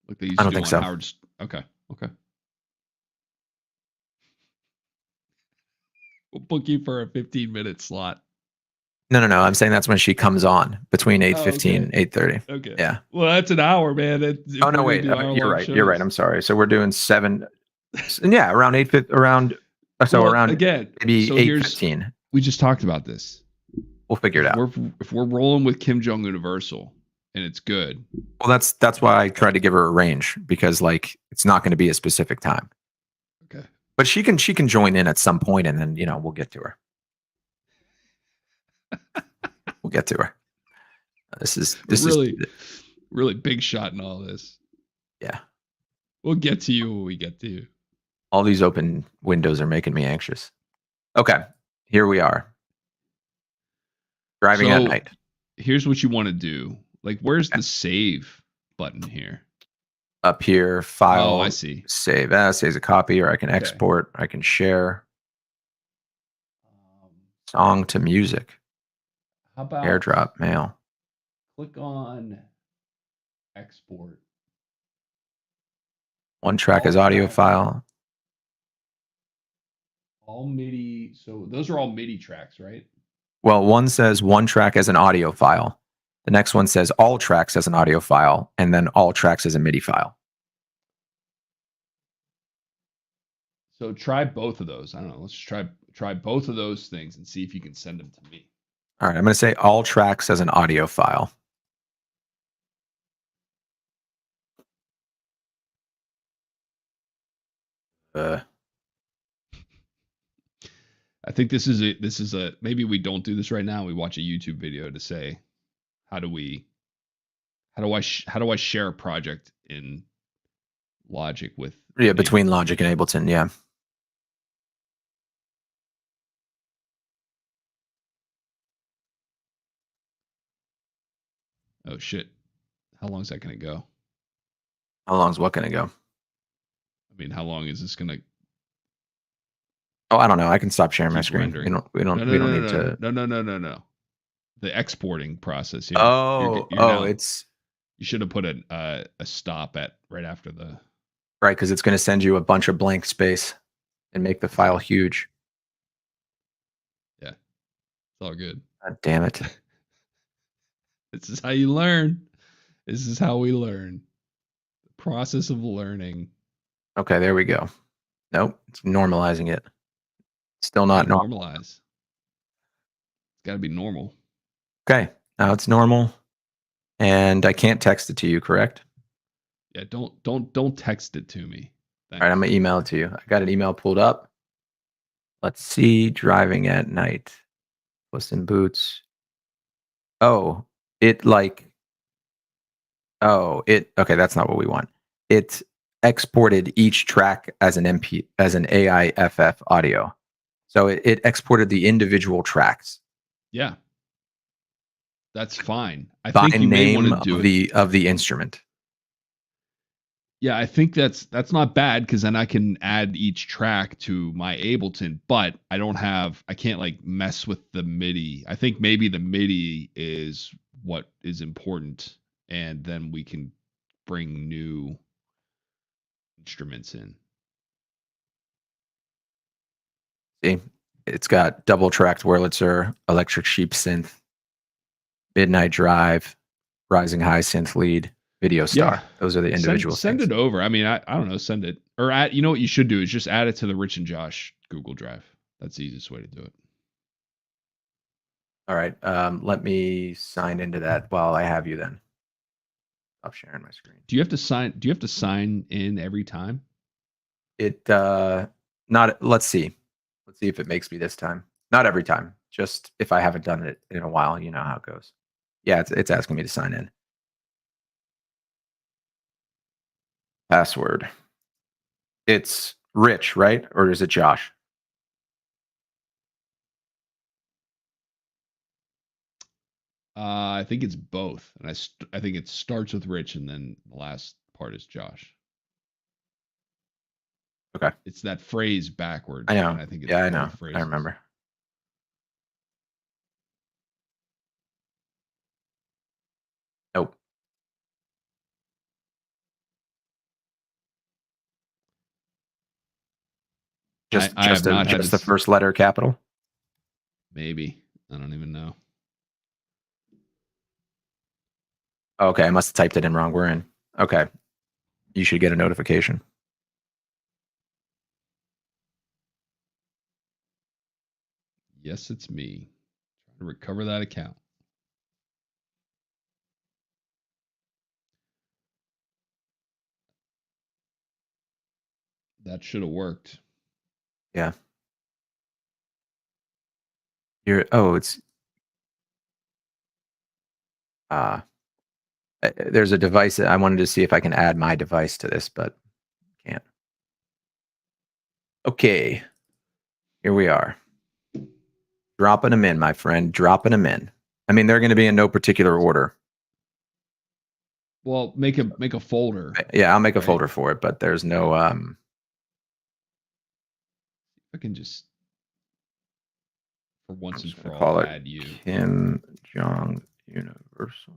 Like they used I to don't do think on so. Howard's. Okay. We'll book you for a 15-minute slot. No. I'm saying that's when she comes on between 8:15 and okay. 8:30. Okay. Yeah. Well, that's an hour, man. Oh no, wait. You're right. You're right. I'm sorry. So we're doing 7. Yeah, around 8. Around. So Well, around again, maybe so 8:15. We just talked about this. We'll figure it out. If we're rolling with Kim Jong Universal and it's good. Well, that's why I tried to give her a range because like it's not going to be a specific time. Okay. But she can join in at some point and then we'll get to her. We'll get to her. This is really big shot in all this. Yeah. We'll get to you when we get to you. All these open windows are making me anxious. Okay, here we are. Driving at Night. Here's what you want to do. Like, where's the save button here? Up here, file. Oh, I see. Save as, saves a copy, or I can export. I can share. Song to music. How about AirDrop, mail. Click on export. One track as audio file. All MIDI. So those are all MIDI tracks, right? Well, one says one track as an audio file. The next one says all tracks as an audio file, and then all tracks as a MIDI file. So try both of those. I don't know. Let's try both of those things and see if you can send them to me. All right, I'm going to say all tracks as an audio file. I think this is a maybe we don't do this right now. We watch a YouTube video to say how do I share a project in Logic with between Logic and Ableton, yeah. Oh shit. How long is that going to go? How long is what going to go? I mean, how long is this going to Oh, I don't know. I can stop sharing my keep screen. rendering? We don't need to. No. The exporting process here. Oh, it's you should have put a stop at right after the right because it's going to send you a bunch of blank space and make the file huge. Yeah, it's all good. God damn it! This is how you learn. This is how we learn. The process of learning. Okay, there we go. Nope, it's normalizing it. Still not normalize. It's got to be normal. Okay, now it's normal, and I can't text it to you, correct? Yeah, don't text it to me. All right, I'm gonna email it to you. I got an email pulled up. Let's see, Driving at Night, Puss in Boots. Oh, okay, that's not what we want. exported each track as an AIFF audio. So it exported the individual tracks Yeah. That's fine. I by think you may want name to do it. of the instrument. Yeah, I think that's not bad because then I can add each track to my Ableton, but I can't like mess with the MIDI. I think maybe the MIDI is what is important, and then we can bring new instruments in. See, it's got double tracked Wurlitzer, electric sheep synth, Midnight Drive, Rising High synth lead, Video Star. Yeah. Those are the individual Send things. it over. I mean, I don't know, send it. Or you know what you should do is just add it to the Rich and Josh Google Drive. That's the easiest way to do it. All right. Let me sign into that while I have you then. Stop sharing my screen. Do you have to sign in every time? Let's see. Let's see if it makes me this time. Not every time. Just if I haven't done it in a while, you know how it goes. Yeah, it's asking me to sign in. Password. It's Rich, right? Or is it Josh? I think it's both, and I think it starts with Rich, and then the last part is Josh. Okay. It's that phrase backwards. I know. And I think it's I know. both phrases. I remember. Nope. Just the first letter capital. Maybe. I don't even know. Okay, I must have typed it in wrong. We're in. Okay. You should get a notification. Yes, it's me. Trying to recover that account. That should have worked. Yeah. There's a device that I wanted to see if I can add my device to this, but can't. Okay. Here we are. Dropping them in, my friend. Dropping them in. I mean, they're going to be in no particular order. Well, make a folder. Yeah, I'll make a folder for it, but there's no I can just for once and for all add you. Kim Jong Universal.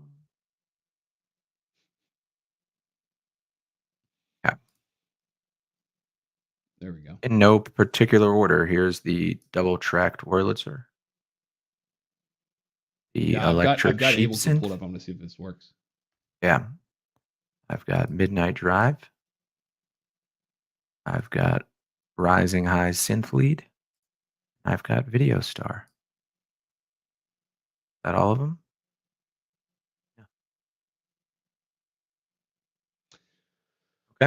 Yeah. There we go. In no particular order. Here's the double tracked Wurlitzer. The electric I've got sheep Ableton synth. pulled up. I'm gonna see if this works. Yeah. I've got Midnight Drive. I've got Rising High synth lead. I've got Video Star. Is that all of them? Yeah.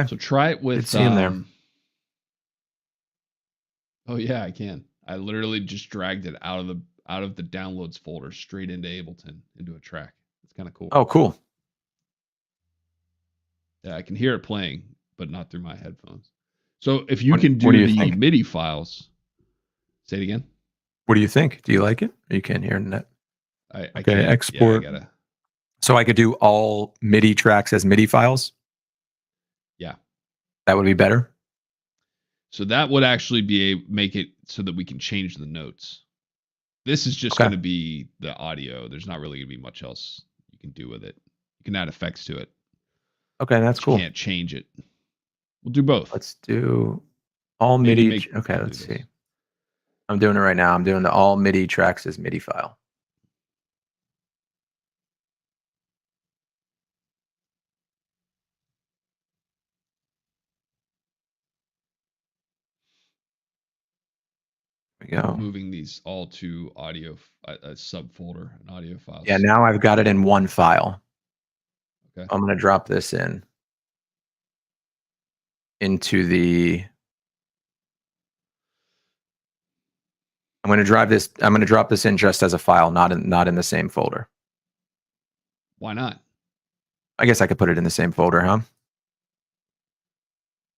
Okay. So try it with. See him there. Oh yeah, I can. I literally just dragged it out of the downloads folder straight into Ableton into a track. It's kind of cool. Oh, cool. Yeah, I can hear it playing, but not through my headphones. So if you can do the think? MIDI files, say it again. What do you think? Do you like it? You can't hear that. I can export. Yeah, so I could do all MIDI tracks as MIDI files? Yeah. That would be better? So that would actually make it so that we can change the notes. This is just going to be the audio. There's not really going to be much else you can do with it. You can add effects to it. Okay, that's cool. You can't change it. We'll do both. Let's do all MIDI. Okay, let's see. I'm doing it right now. I'm doing the all MIDI tracks as MIDI file. There we go. Moving these all to audio, a subfolder, an audio file. Yeah, now I've got it in one file. Okay. I'm going to drop this into the. I'm going to drop this in just as a file, not in the same folder. Why not? I guess I could put it in the same folder, huh?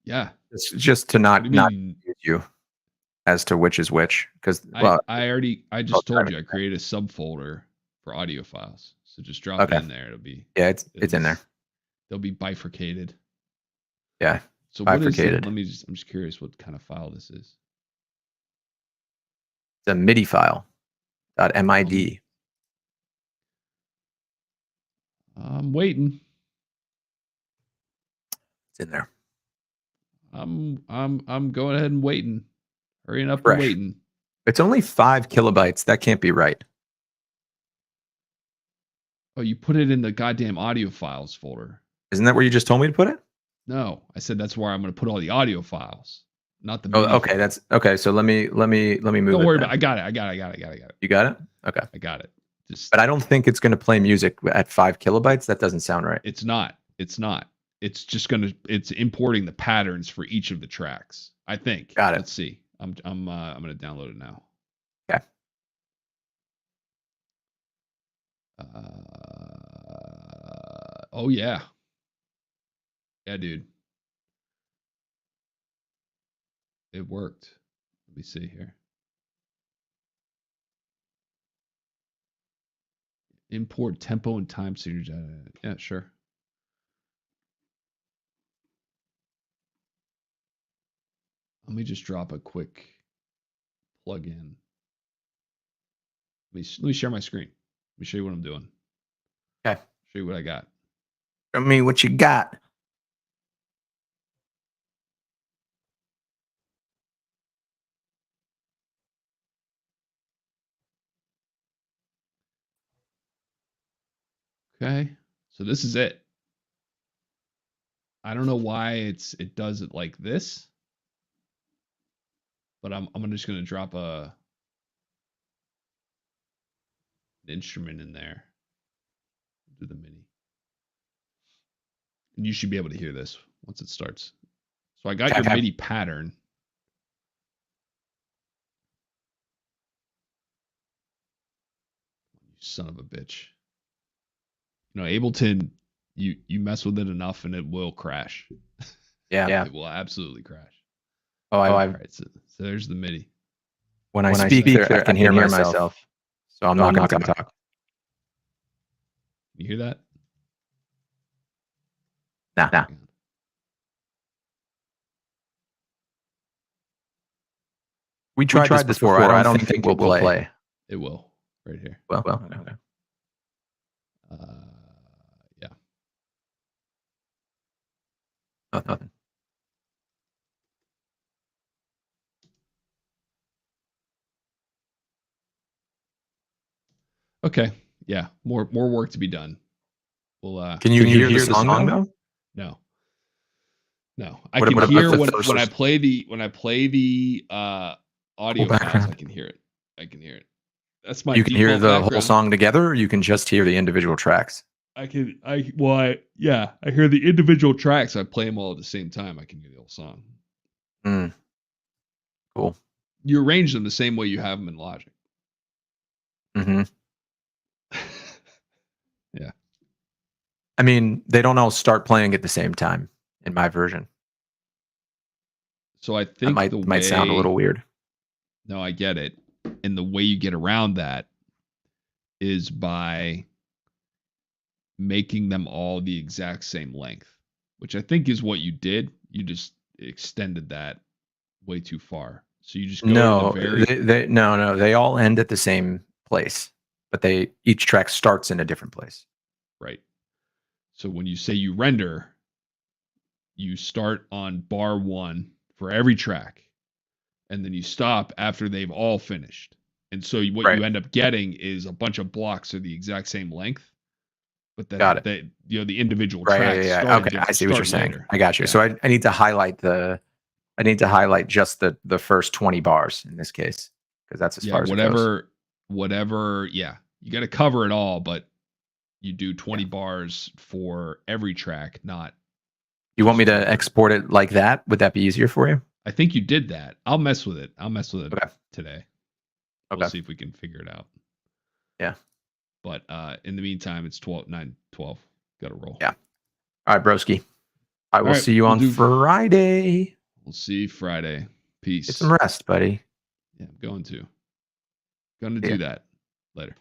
Yeah. It's just to What do not you mean? confuse you as to which is which. Because I just told you I created a subfolder for audio files. So just drop it Okay. in there. It'll be it's in there. They'll be bifurcated. Yeah. So what is it? Bifurcated. I'm just curious what kind of file this is. It's a MIDI file. .mid. I'm waiting. It's in there. I'm going ahead and waiting. Hurrying up Fresh. and waiting. It's only 5 kilobytes. That can't be right. Oh, you put it in the goddamn audio files folder. Isn't that where you just told me to put it? No, I said that's where I'm going to put all the audio files, not the. Oh, MIDI okay. file. That's okay. So let me move. Don't worry then. about it. I got it. You got it? Okay. I got it. Just. But I don't think it's going to play music at 5 kilobytes. That doesn't sound right. It's not. It's just it's importing the patterns for each of the tracks. I think. Got it. Let's see. I'm gonna download it now. Okay. Oh yeah. Yeah, dude. It worked. Let me see here. Import tempo and time signature. Yeah, sure. Let me just drop a quick plug-in. Let me share my screen. Let me show you what I'm doing. Okay. Show you what I got. Show me what you got. Okay. So this is it. I don't know why it does it like this. But I'm just gonna drop an instrument in there. Do the MIDI. And you should be able to hear this once it starts. So I got your MIDI pattern. You son of a bitch. You know, Ableton, you mess with it enough and it will crash. Yeah. It will absolutely crash. Oh, all right. So there's the MIDI. When I speak there, I can hear myself. So I'm not going to talk. You hear that? Nah. We tried this before. I don't think it will play. It will. Right here. Well. Okay. Yeah. Nothing. Okay. Yeah. More work to be done. Well, can you hear the song though? No. I can hear when I play the audio files. I can hear it. That's my. You can hear the whole song together, or you can just hear the individual tracks. I hear the individual tracks. I play them all at the same time. I can hear the whole song. Cool. You arrange them the same way you have them in Logic. Mm-hmm. Yeah. I mean, they don't all start playing at the same time in my version. So I think that might sound a little weird. No, I get it. And the way you get around that is by making them all the exact same length, which I think is what you did. You just extended that way too far. So you just go No, they all end at the same place, but each track starts in a different place. Right. So when you say you render, you start on bar 1 for every track, and then you stop after they've all finished. And so what you end up getting is a bunch of blocks are the exact same length, but then the individual tracks. Yeah. Okay, I see what you're saying. I got you. Yeah. So I need to highlight just the first 20 bars in this case, because that's as far as it goes. Whatever. Yeah, you got to cover it all, but you do 20 bars for every track, not. You want me to export it like that? Would that be easier for you? I think you did that. I'll mess with it. Today. Okay. We'll see if we can figure it out. Yeah. But in the meantime, it's 9:12. Got to roll. Yeah. All right, broski. I will All right, see you we'll on do- Friday. We'll see you Friday. Peace. Get some rest, buddy. Yeah, I'm going to. Going to Yeah. do that later.